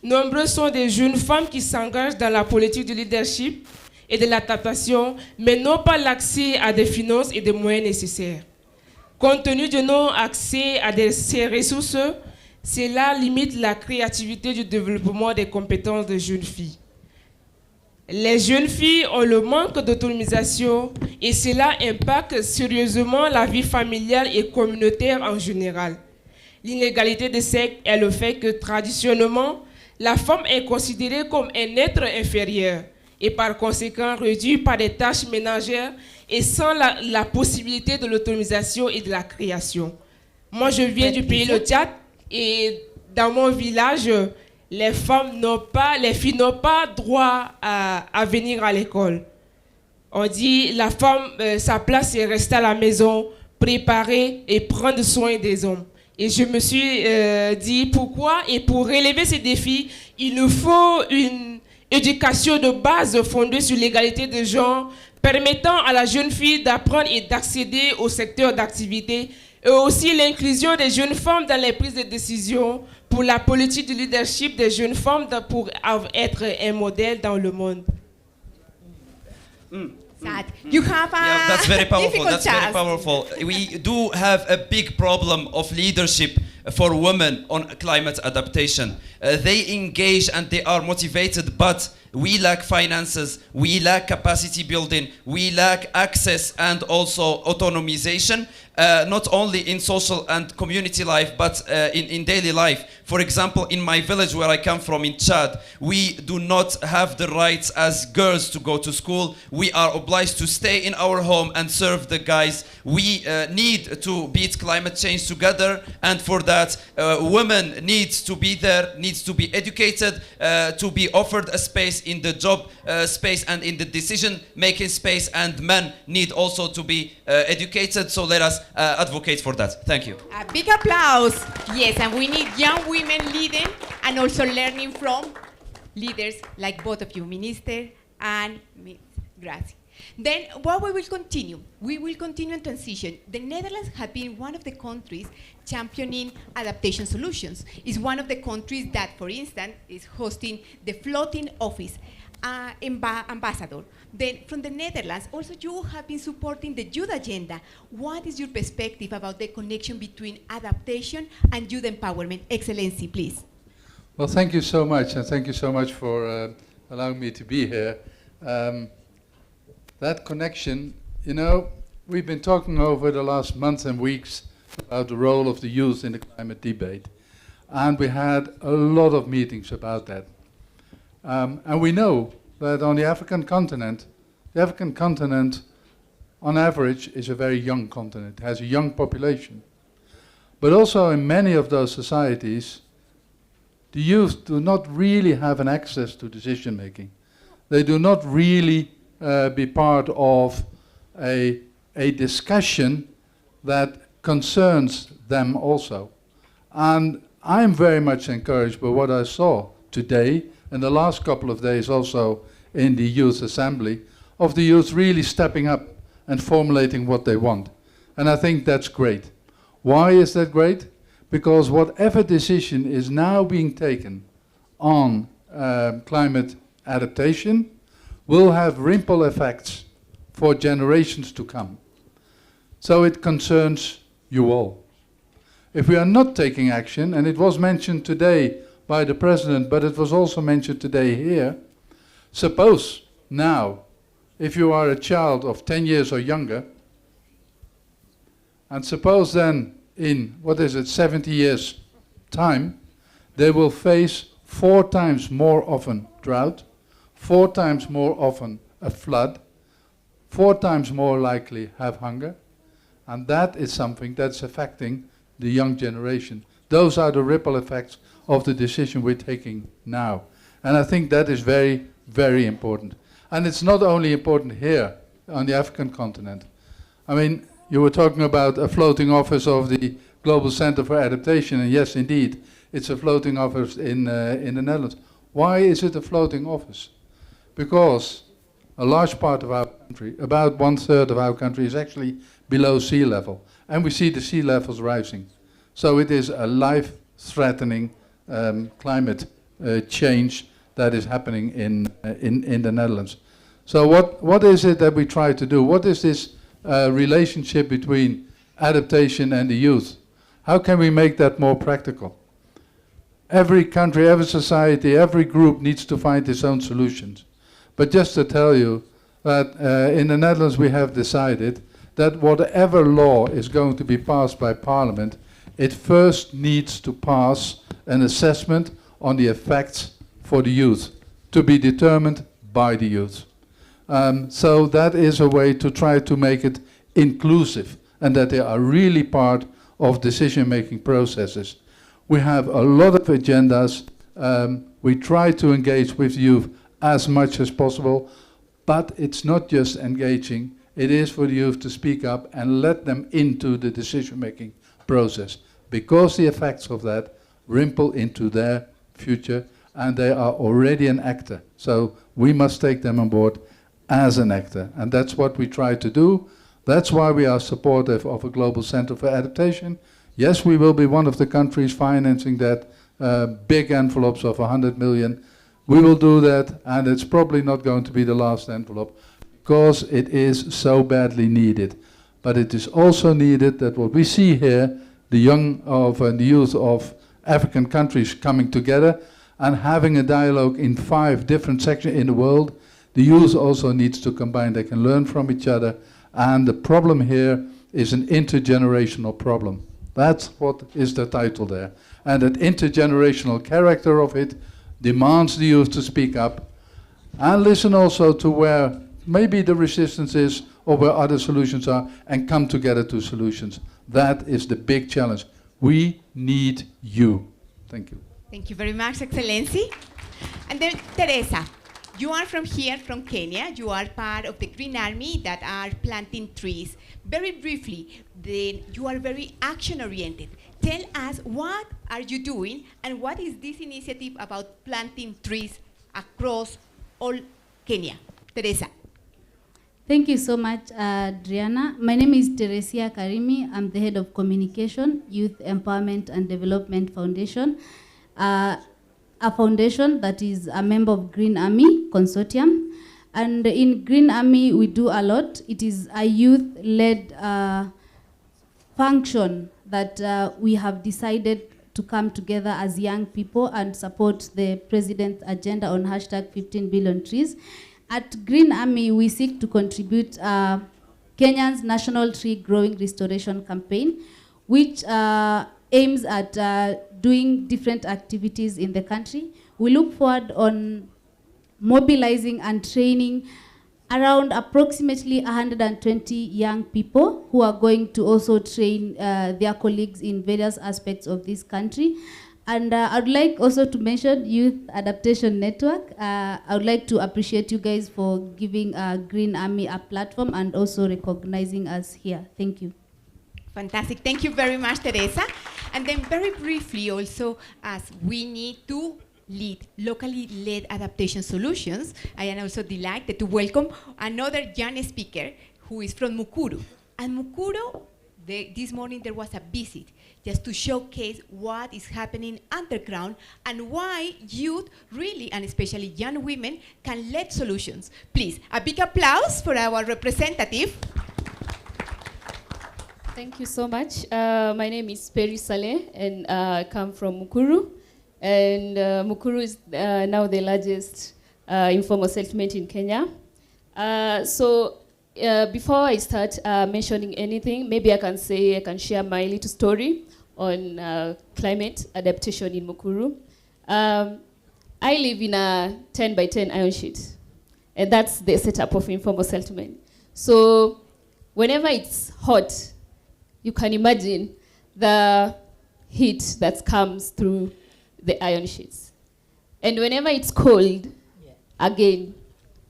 Nombreux sont des jeunes femmes qui s'engagent dans la politique du leadership et de l'adaptation, mais n'ont pas l'accès à des finances et des moyens nécessaires. Compte tenu de non-accès à ces ressources, cela limite la créativité du développement des compétences des jeunes filles. Les jeunes filles ont le manque d'autonomisation et cela impacte sérieusement la vie familiale et communautaire en général. L'inégalité de sexe est le fait que traditionnellement, la femme est considérée comme un être inférieur et par conséquent réduite par des tâches ménagères et sans la possibilité de l'autonomisation et de la création. Moi, je viens du pays le Tchad et dans mon village, les filles n'ont pas droit à venir à l'école. On dit la femme, sa place c'est rester à la maison, préparer et prendre soin des hommes. Et je me suis dit pourquoi, et pour relever ces défis, il nous faut une éducation de base fondée sur l'égalité de genre, permettant à la jeune fille d'apprendre et d'accéder au secteur d'activité, et aussi l'inclusion des jeunes femmes dans les prises de décision pour la politique de leadership des jeunes femmes pour être un modèle dans le monde. You have a Yeah, that's very powerful. difficult That's very task. powerful. We do have a big problem of leadership for women on climate adaptation. They engage and they are motivated, but we lack finances, we lack capacity building, we lack access and also autonomization, not only in social and community life, but in daily life. For example, in my village where I come from in Chad, we do not have the rights as girls to go to school. We are obliged to stay in our home and serve the guys. We need to beat climate change together, and for that, women need to be there, needs to be educated, to be offered a space in the job space and in the decision-making space, and men need also to be educated, so let us advocate for that. Thank you. A big applause. Yes, and we need young women leading and also learning from leaders like both of you, Minister and Ms. Grazie. Then what we will continue? We will continue in transition. The Netherlands have been one of the countries championing adaptation solutions. It's one of the countries that, for instance, is hosting the floating office. ambassador. Then from the Netherlands, also you have been supporting the youth agenda. What is your perspective about the connection between adaptation and youth empowerment? Excellency, please. Well, thank you so much, and thank you so much for allowing me to be here. That connection, you know, we've been talking over the last months and weeks about the role of the youth in the climate debate. And we had a lot of meetings about that. And we know that on the African continent on average is a very young continent, has a young population. But also in many of those societies, the youth do not really have an access to decision making. They do not really be part of a discussion that concerns them also. And I'm very much encouraged by what I saw today and the last couple of days also in the Youth Assembly, of the youth really stepping up and formulating what they want. And I think that's great. Why is that great? Because whatever decision is now being taken on climate adaptation will have ripple effects for generations to come. So it concerns you all. If we are not taking action, and it was mentioned today by the President, but it was also mentioned today here, suppose now, if you are a child of 10 years or younger, and suppose then in, 70 years' time, they will face 4 times more often drought, 4 times more often a flood, 4 times more likely have hunger, and that is something that's affecting the young generation. Those are the ripple effects of the decision we're taking now. And I think that is very, very important. And it's not only important here on the African continent. I mean, you were talking about a floating office of the Global Center for Adaptation, and yes, indeed, it's a floating office in the Netherlands. Why is it a floating office? Because a large part of our country, about 1/3 of our country, is actually below sea level. And we see the sea levels rising. So it is a life-threatening climate change that is happening in the Netherlands. So what is it that we try to do? What is this relationship between adaptation and the youth? How can we make that more practical? Every country, every society, every group needs to find its own solutions. But just to tell you that in the Netherlands we have decided that whatever law is going to be passed by Parliament, it first needs to pass an assessment on the effects for the youth, to be determined by the youth. So that is a way to try to make it inclusive and that they are really part of decision-making processes. We have a lot of agendas. We try to engage with youth as much as possible, but it's not just engaging. It is for the youth to speak up and let them into the decision-making process, because the effects of that ripple into their future, and they are already an actor. So we must take them on board as an actor, and that's what we try to do. That's why we are supportive of a Global Center for Adaptation. Yes, we will be one of the countries financing that, big envelopes of 100 million. We will do that, and it's probably not going to be the last envelope, because it is so badly needed. But it is also needed that what we see here, the young of and the youth of African countries coming together and having a dialogue in 5 different sections in the world. The youth also needs to combine. They can learn from each other. And the problem here is an intergenerational problem. That's what is the title there. And that intergenerational character of it demands the youth to speak up and listen also to where maybe the resistance is or where other solutions are, and come together to solutions. That is the big challenge. We need you. Thank you. Thank you very much, Excellency. And then Teresa, you are from here, from Kenya. You are part of the Green Army that are planting trees. Very briefly, you are very action-oriented. Tell us, what are you doing, and what is this initiative about planting trees across all Kenya? Teresa. Thank you so much, Adriana. My name is Teresia Karimi. I'm the head of Communication, Youth Empowerment and Development Foundation. a foundation that is a member of Green Army Consortium. And in Green Army, we do a lot. It is a youth-led function that we have decided to come together as young people and support the president's agenda on hashtag 15 billion trees. At Green Army, we seek to contribute Kenya's National Tree Growing Restoration Campaign, which aims at doing different activities in the country. We look forward on mobilizing and training around approximately 120 young people who are going to also train their colleagues in various aspects of this country. And I would like also to mention Youth Adaptation Network. I would like to appreciate you guys for giving Green Army a platform and also recognizing us here. Thank you. Fantastic. Thank you very much, Teresa. And then very briefly also, as we need to lead locally led adaptation solutions, I am also delighted to welcome another young speaker who is from Mukuru. And Mukuru, this morning there was a visit just to showcase what is happening underground and why youth really, and especially young women, can lead solutions. Please, a big applause for our representative. Thank you so much. My name is Peri Saleh, and I come from Mukuru. And Mukuru is now the largest informal settlement in Kenya. Before I start mentioning anything, maybe I can share my little story on climate adaptation in Mukuru. I live in a 10 by 10 iron sheet, and that's the setup of informal settlement. So whenever it's hot, you can imagine the heat that comes through the iron sheets. And whenever it's cold, again,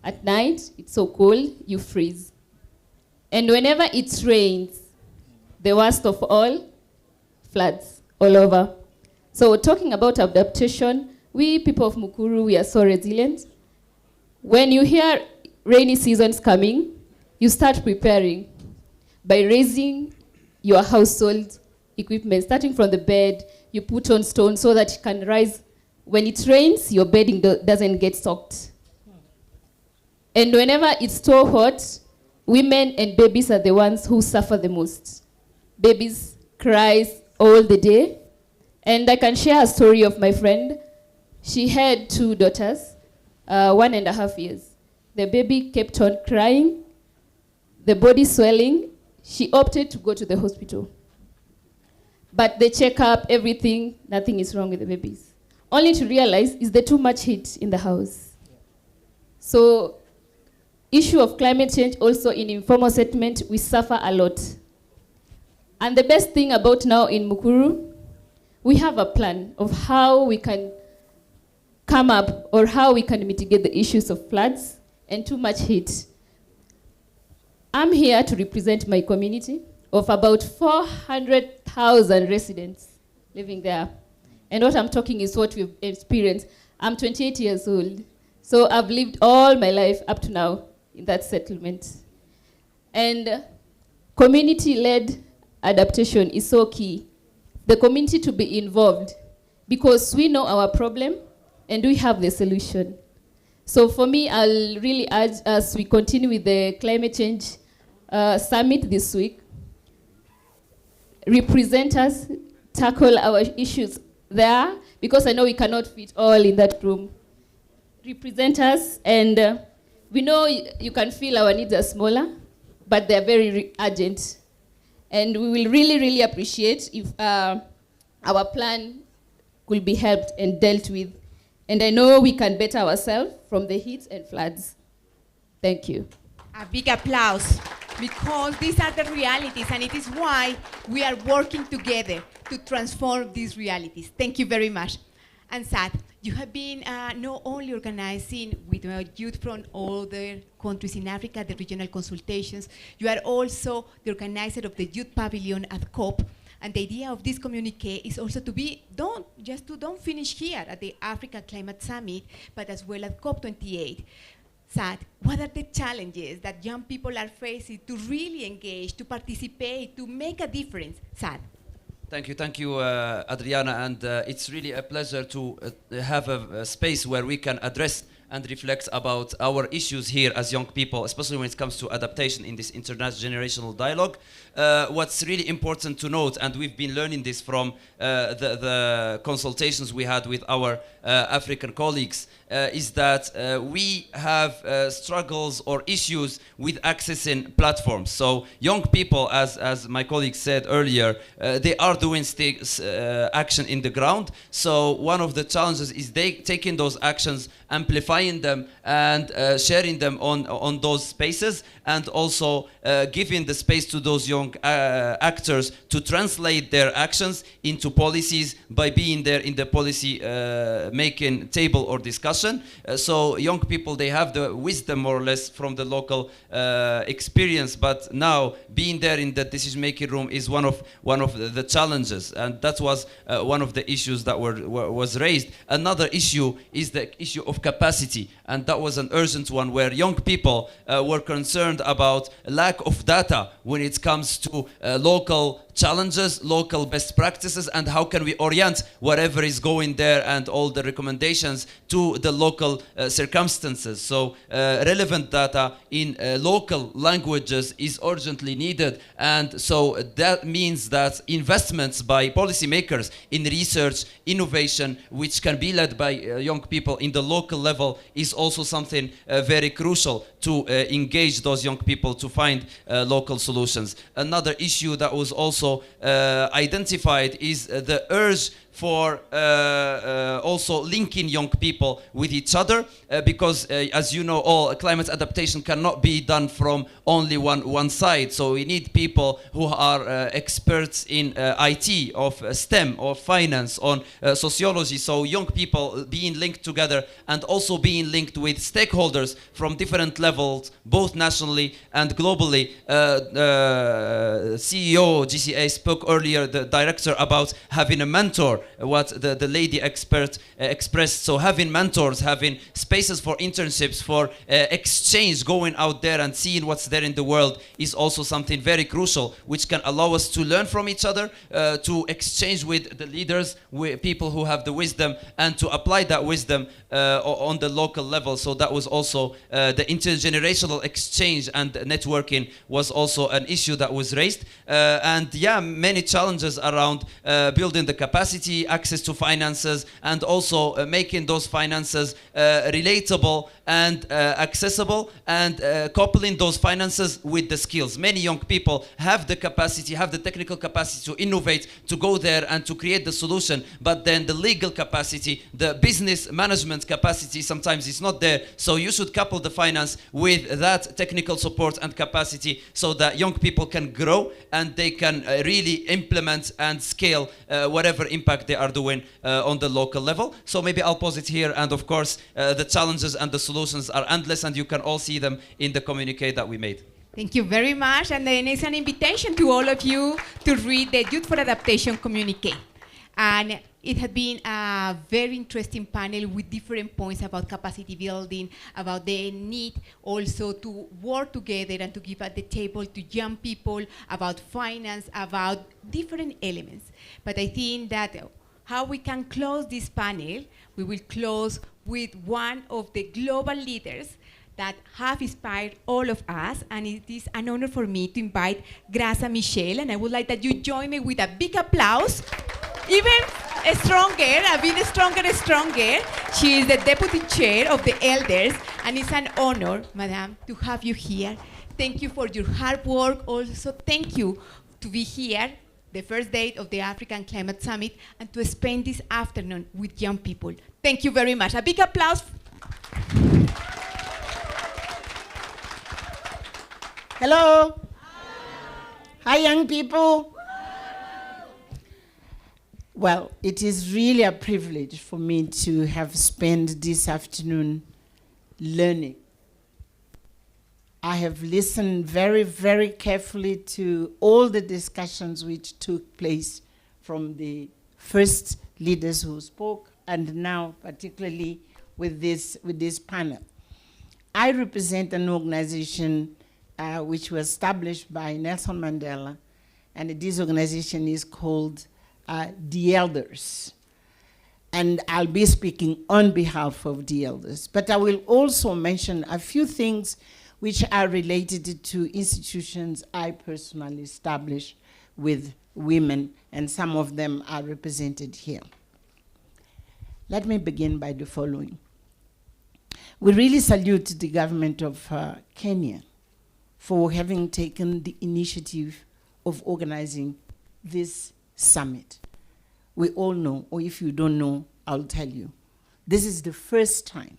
at night, it's so cold, you freeze. And whenever it rains, the worst of all, floods all over. So talking about adaptation, we people of Mukuru, we are so resilient. When you hear rainy seasons coming, you start preparing by raising your household equipment, starting from the bed. You put on stones so that it can rise. When it rains, your bedding doesn't get soaked. And whenever it's so hot, women and babies are the ones who suffer the most. Babies cries all the day. And I can share a story of my friend. She had 2 daughters, 1.5 years. The baby kept on crying, the body swelling. She opted to go to the hospital. But they check up, everything, nothing is wrong with the babies. Only to realize is there too much heat in the house. So, issue of climate change also in informal settlement, we suffer a lot. And the best thing about now in Mukuru, we have a plan of how we can come up or how we can mitigate the issues of floods and too much heat. I'm here to represent my community of about 400,000 residents living there. And what I'm talking is what we've experienced. I'm 28 years old, so I've lived all my life up to now in that settlement. And community-led adaptation is so key. The community to be involved because we know our problem and we have the solution. So for me, I'll really urge as we continue with the climate change summit this week, represent us, tackle our issues there, because I know we cannot fit all in that room. Represent us, and we know you can feel our needs are smaller, but they're very urgent. And we will really, really appreciate if our plan could be helped and dealt with. And I know we can better ourselves from the heat and floods. Thank you. A big applause, because these are the realities, and it is why we are working together to transform these realities. Thank you very much. And Sad, you have been not only organizing with youth from all the countries in Africa, the regional consultations, you are also the organizer of the Youth Pavilion at COP. And the idea of this communique is also to be, don't finish here at the Africa Climate Summit, but as well at COP28. Sad, what are the challenges that young people are facing to really engage, to participate, to make a difference? Sad. Thank you, Adriana, and it's really a pleasure to have a space where we can address and reflect about our issues here as young people, especially when it comes to adaptation in this intergenerational dialogue. What's really important to note, and we've been learning this from the consultations we had with our African colleagues, is that we have struggles or issues with accessing platforms. So young people, as my colleague said earlier, they are doing action in the ground. So one of the challenges is they taking those actions, amplifying them, and sharing them on those spaces, and also giving the space to those young actors to translate their actions into policies by being there in the policy making table or discussion. So young people, they have the wisdom more or less from the local experience, but now being there in the decision making room is one of the challenges, and that was one of the issues that was raised. Another issue is the issue of capacity, and that was an urgent one, where young people were concerned about lack of data when it comes to local challenges, local best practices, and how can we orient whatever is going there and all the recommendations to the local circumstances. So relevant data in local languages is urgently needed, and so that means that investments by policymakers in research, innovation, which can be led by young people in the local level, is also something very crucial to engage those young people to find local solutions. Another issue that was also identified is the urge for also linking young people with each other, because as you know all, climate adaptation cannot be done from only one side. So we need people who are experts in IT, of STEM, or finance, on sociology. So young people being linked together and also being linked with stakeholders from different levels, both nationally and globally. CEO GCA spoke earlier, the director, about having a mentor, what the lady expert expressed. So having mentors, having spaces for internships, for exchange, going out there and seeing what's there in the world, is also something very crucial, which can allow us to learn from each other, to exchange with the leaders, with people who have the wisdom, and to apply that wisdom on the local level. So that was also the intergenerational exchange and networking was also an issue that was raised. And yeah, many challenges around building the capacity, access to finances, and also making those finances relatable and accessible, and coupling those finances with the skills. Many young people have the capacity, have the technical capacity to innovate, to go there and to create the solution, but then the legal capacity, the business management capacity sometimes is not there. So you should couple the finance with that technical support and capacity, so that young people can grow and they can really implement and scale whatever impact they are doing on the local level. So maybe I'll pause it here, and of course the challenges and the solutions are endless, and you can all see them in the communique that we made. Thank you very much, and then it's an invitation to all of you to read the Youth for Adaptation communique. And it had been a very interesting panel with different points about capacity building, about the need also to work together and to give at the table to young people, about finance, about different elements. But I think that how we can close this panel, we will close with one of the global leaders that have inspired all of us, and it is an honor for me to invite Graça Michel, and I would like that you join me with a big applause. Even stronger, a bit stronger. She is the deputy chair of the elders, and it's an honor, madam, to have you here. Thank you for your hard work. Also, thank you to be here, the first day of the African Climate Summit, and to spend this afternoon with young people. Thank you very much. A big applause. Hello. Hi, young people. Well, it is really a privilege for me to have spent this afternoon learning. I have listened very, very carefully to all the discussions which took place from the first leaders who spoke, and now particularly with this panel. I represent an organization which was established by Nelson Mandela, and this organization is called the elders. And I'll be speaking on behalf of the elders. But I will also mention a few things which are related to institutions I personally established with women, and some of them are represented here. Let me begin by the following. We really salute the government of Kenya for having taken the initiative of organizing this summit. We all know, or if you don't know, I'll tell you, this is the first time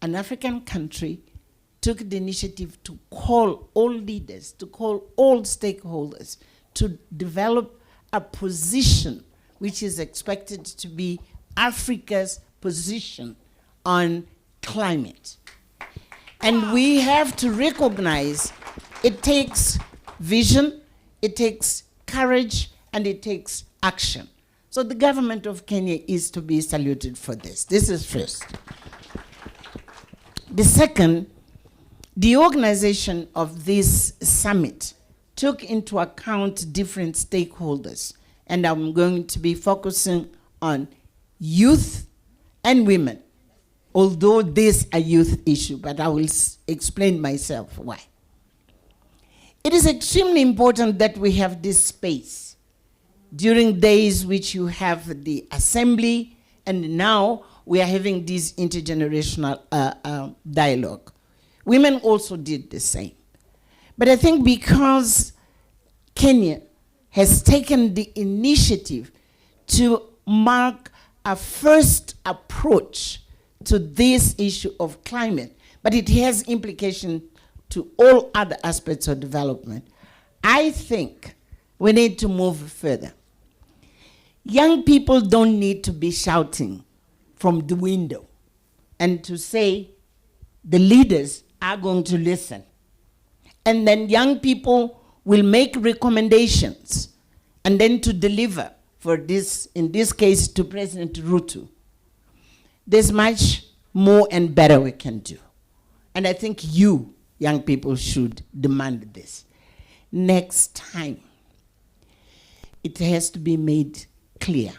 an African country took the initiative to call all leaders, to call all stakeholders, to develop a position which is expected to be Africa's position on climate. And we have to recognize it takes vision, it takes courage, and it takes action. So the government of Kenya is to be saluted for this. This is first. The second, the organization of this summit took into account different stakeholders, and I'm going to be focusing on youth and women, although this is a youth issue, but I will explain myself why. It is extremely important that we have this space during days which you have the assembly, and now we are having this intergenerational dialogue. Women also did the same. But I think because Kenya has taken the initiative to mark a first approach to this issue of climate, but it has implication to all other aspects of development, I think we need to move further. Young people don't need to be shouting from the window and to say the leaders are going to listen. And then young people will make recommendations and then to deliver for this, in this case, to President Ruto. There's much more and better we can do. And I think you, young people, should demand this. Next time, it has to be made clear.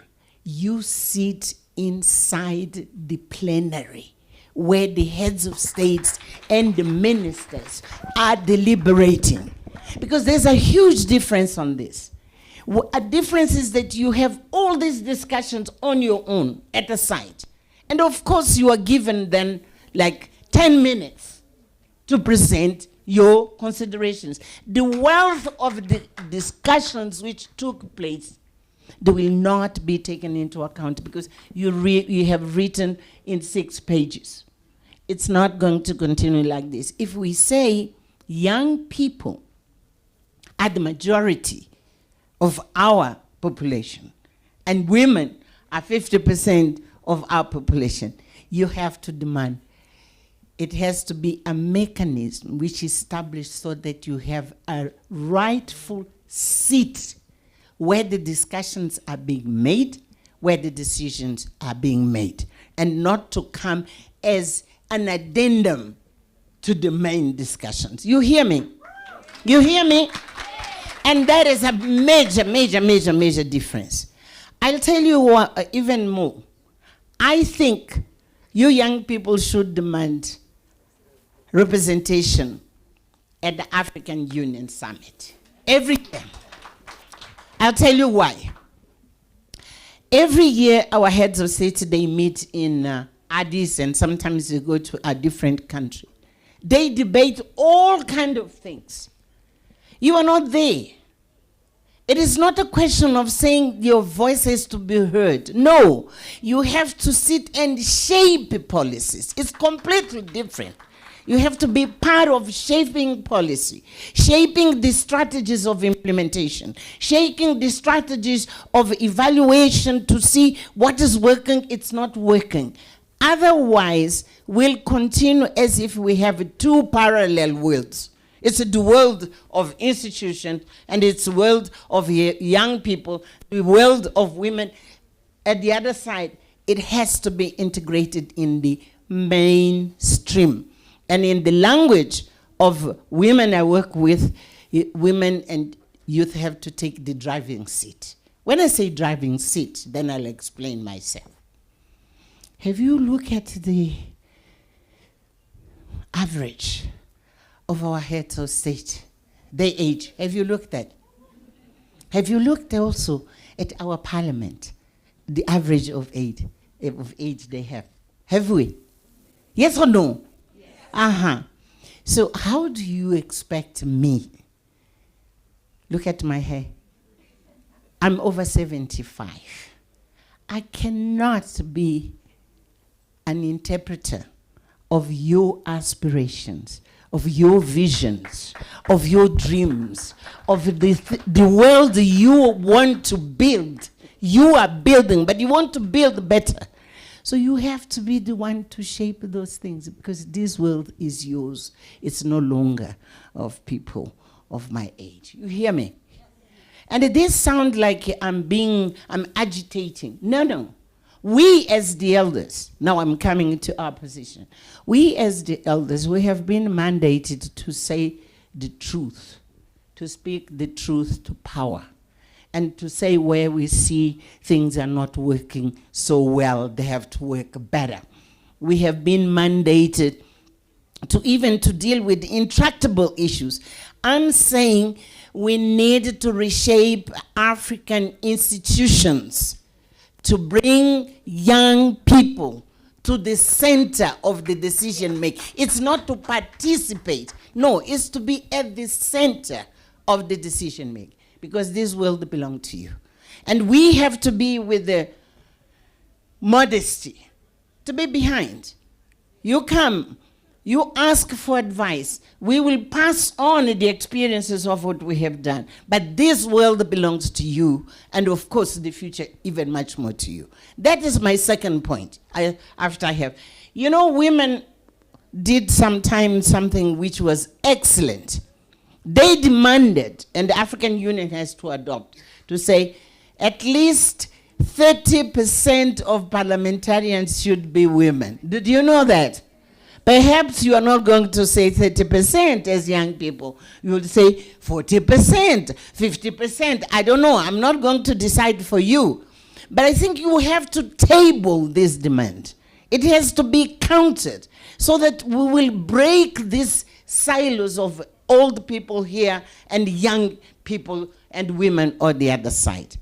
You sit inside the plenary where the heads of states and the ministers are deliberating. Because there's a huge difference on this. A difference is that you have all these discussions on your own at the side. And of course you are given then like 10 minutes to present your considerations. The wealth of the discussions which took place, they will not be taken into account because you have written in 6 pages. It's not going to continue like this. If we say young people are the majority of our population and women are 50% of our population, you have to demand. It has to be a mechanism which is established so that you have a rightful seat where the discussions are being made, where the decisions are being made, and not to come as an addendum to the main discussions. You hear me? You hear me? And that is a major, major, major, major difference. I'll tell you what, even more. I think you young people should demand representation at the African Union Summit every year. I'll tell you why. Every year, our heads of state, they meet in Addis, and sometimes they go to a different country. They debate all kinds of things. You are not there. It is not a question of saying your voice has to be heard. No, you have to sit and shape policies. It's completely different. You have to be part of shaping policy, shaping the strategies of implementation, shaping the strategies of evaluation to see what is working, it's not working. Otherwise, we'll continue as if we have 2 parallel worlds. It's the world of institutions and it's the world of young people, the world of women. At the other side, it has to be integrated in the mainstream. And in the language of women I work with, women and youth have to take the driving seat. When I say driving seat, then I'll explain myself. Have you looked at the average of our heads of state, their age? Have you looked at? Have you looked also at our parliament, the average of age they have? Have we? Yes or no? Yes. Uh-huh. So how do you expect me? Look at my hair. I'm over 75. I cannot be an interpreter of your aspirations, of your visions, of your dreams, of the world you want to build. You are building, but you want to build better. So you have to be the one to shape those things, because this world is yours. It's no longer of people of my age. You hear me? And it does sound like I'm agitating. No. We as the elders, now I'm coming to our position. We as the elders, we have been mandated to say the truth, to speak the truth to power, and to say where we see things are not working so well, they have to work better. We have been mandated to even to deal with intractable issues. I'm saying we need to reshape African institutions to bring young people to the center of the decision making. It's not to participate. No, it's to be at the center of the decision making, because this world belongs to you. And we have to be with the modesty, to be behind. You come, you ask for advice. We will pass on the experiences of what we have done. But this world belongs to you, and of course the future even much more to you. That is my second point. You know, women did sometimes something which was excellent. They demanded, and the African Union has to adopt, to say at least 30% of parliamentarians should be women. Did you know that? Perhaps you are not going to say 30% as young people. You will say 40%, 50%. I don't know. I'm not going to decide for you. But I think you have to table this demand. It has to be counted so that we will break these silos of old people here and young people and women on the other side.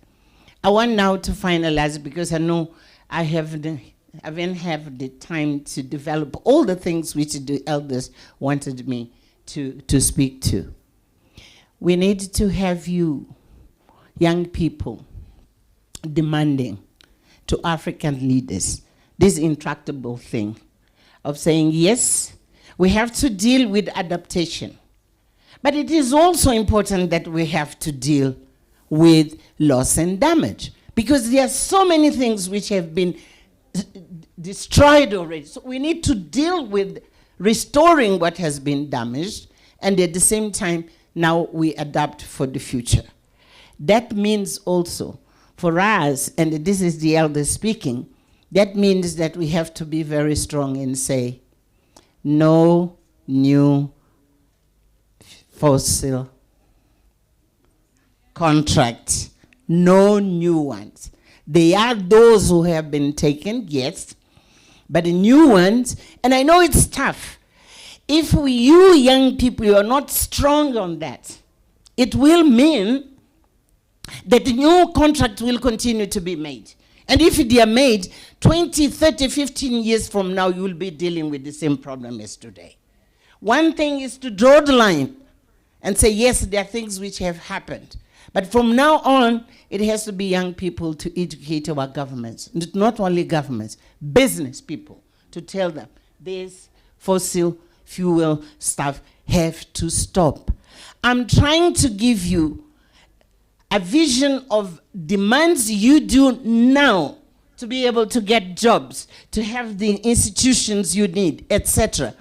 I want now to finalize, because I know I haven't had the time to develop all the things which the elders wanted me to speak to. We need to have you, young people, demanding to African leaders this intractable thing of saying, yes, we have to deal with adaptation. But it is also important that we have to deal with loss and damage, because there are so many things which have been destroyed already. So we need to deal with restoring what has been damaged, and at the same time, now we adapt for the future. That means also for us, and this is the elder speaking, that means that we have to be very strong and say, no new fossil contracts, no new ones. They are those who have been taken, yes, but the new ones, and I know it's tough. If you young people, you are not strong on that, it will mean that the new contracts will continue to be made. And if they are made 20, 30, 15 years from now, you will be dealing with the same problem as today. One thing is to draw the line and say, yes, there are things which have happened. But from now on, it has to be young people to educate our governments, not only governments, business people, to tell them this fossil fuel stuff have to stop. I'm trying to give you a vision of demands you do now to be able to get jobs, to have the institutions you need, etc.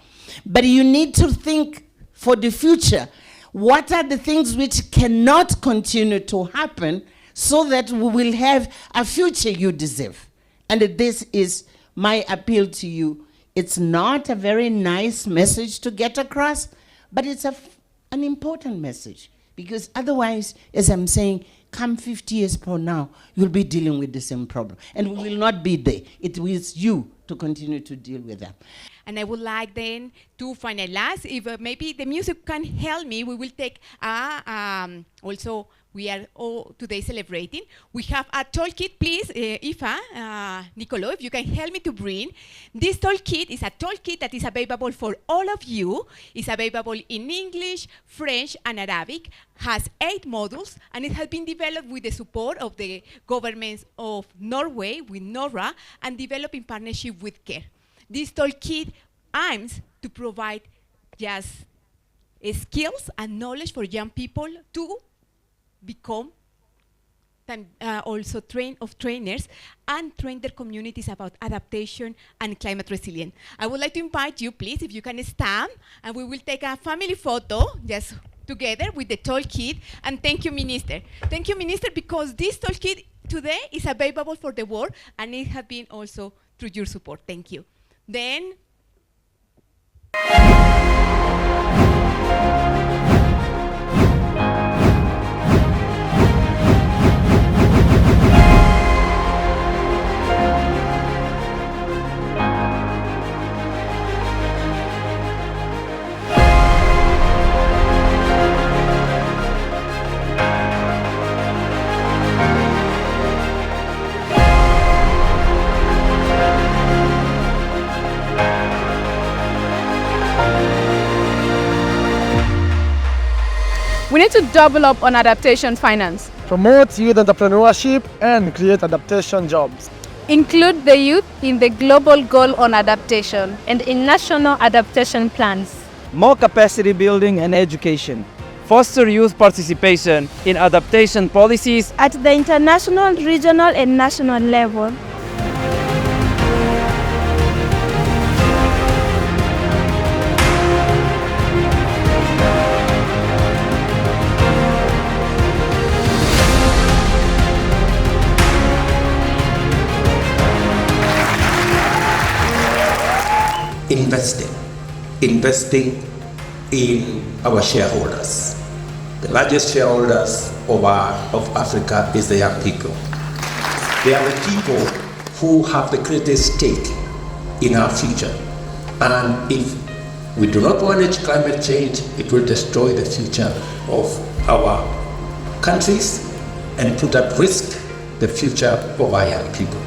But you need to think for the future. What are the things which cannot continue to happen so that we will have a future you deserve? And this is my appeal to you. It's not a very nice message to get across, but it's an important message, Because otherwise, as I'm saying, come 50 years from now, you'll be dealing with the same problem. And we will not be there. It is you to continue to deal with them. And I would like then to finalize, if maybe the music can help me, we will take also, we are all today celebrating. We have a toolkit, please, Ifa, Nicolo, if you can help me to bring. This toolkit is a toolkit that is available for all of you. It's available in English, French, and Arabic, has 8 modules, and it has been developed with the support of the governments of Norway, with NORA, and developed in partnership with CARE. This toolkit aims to provide just skills and knowledge for young people to become also trainers and train their communities about adaptation and climate resilience. I would like to invite you, please, if you can stand, and we will take a family photo just together with the toolkit. And thank you, Minister. Thank you, Minister, because this toolkit today is available for the world, and it has been also through your support. Thank you. Then we need to double up on adaptation finance. Promote youth entrepreneurship and create adaptation jobs. Include the youth in the global goal on adaptation and in national adaptation plans. More capacity building and education. Foster youth participation in adaptation policies at the international, regional, and national level. Investing in our shareholders. The largest shareholders of Africa is the young people. They are the people who have the greatest stake in our future. And if we do not manage climate change, it will destroy the future of our countries and put at risk the future of our young people.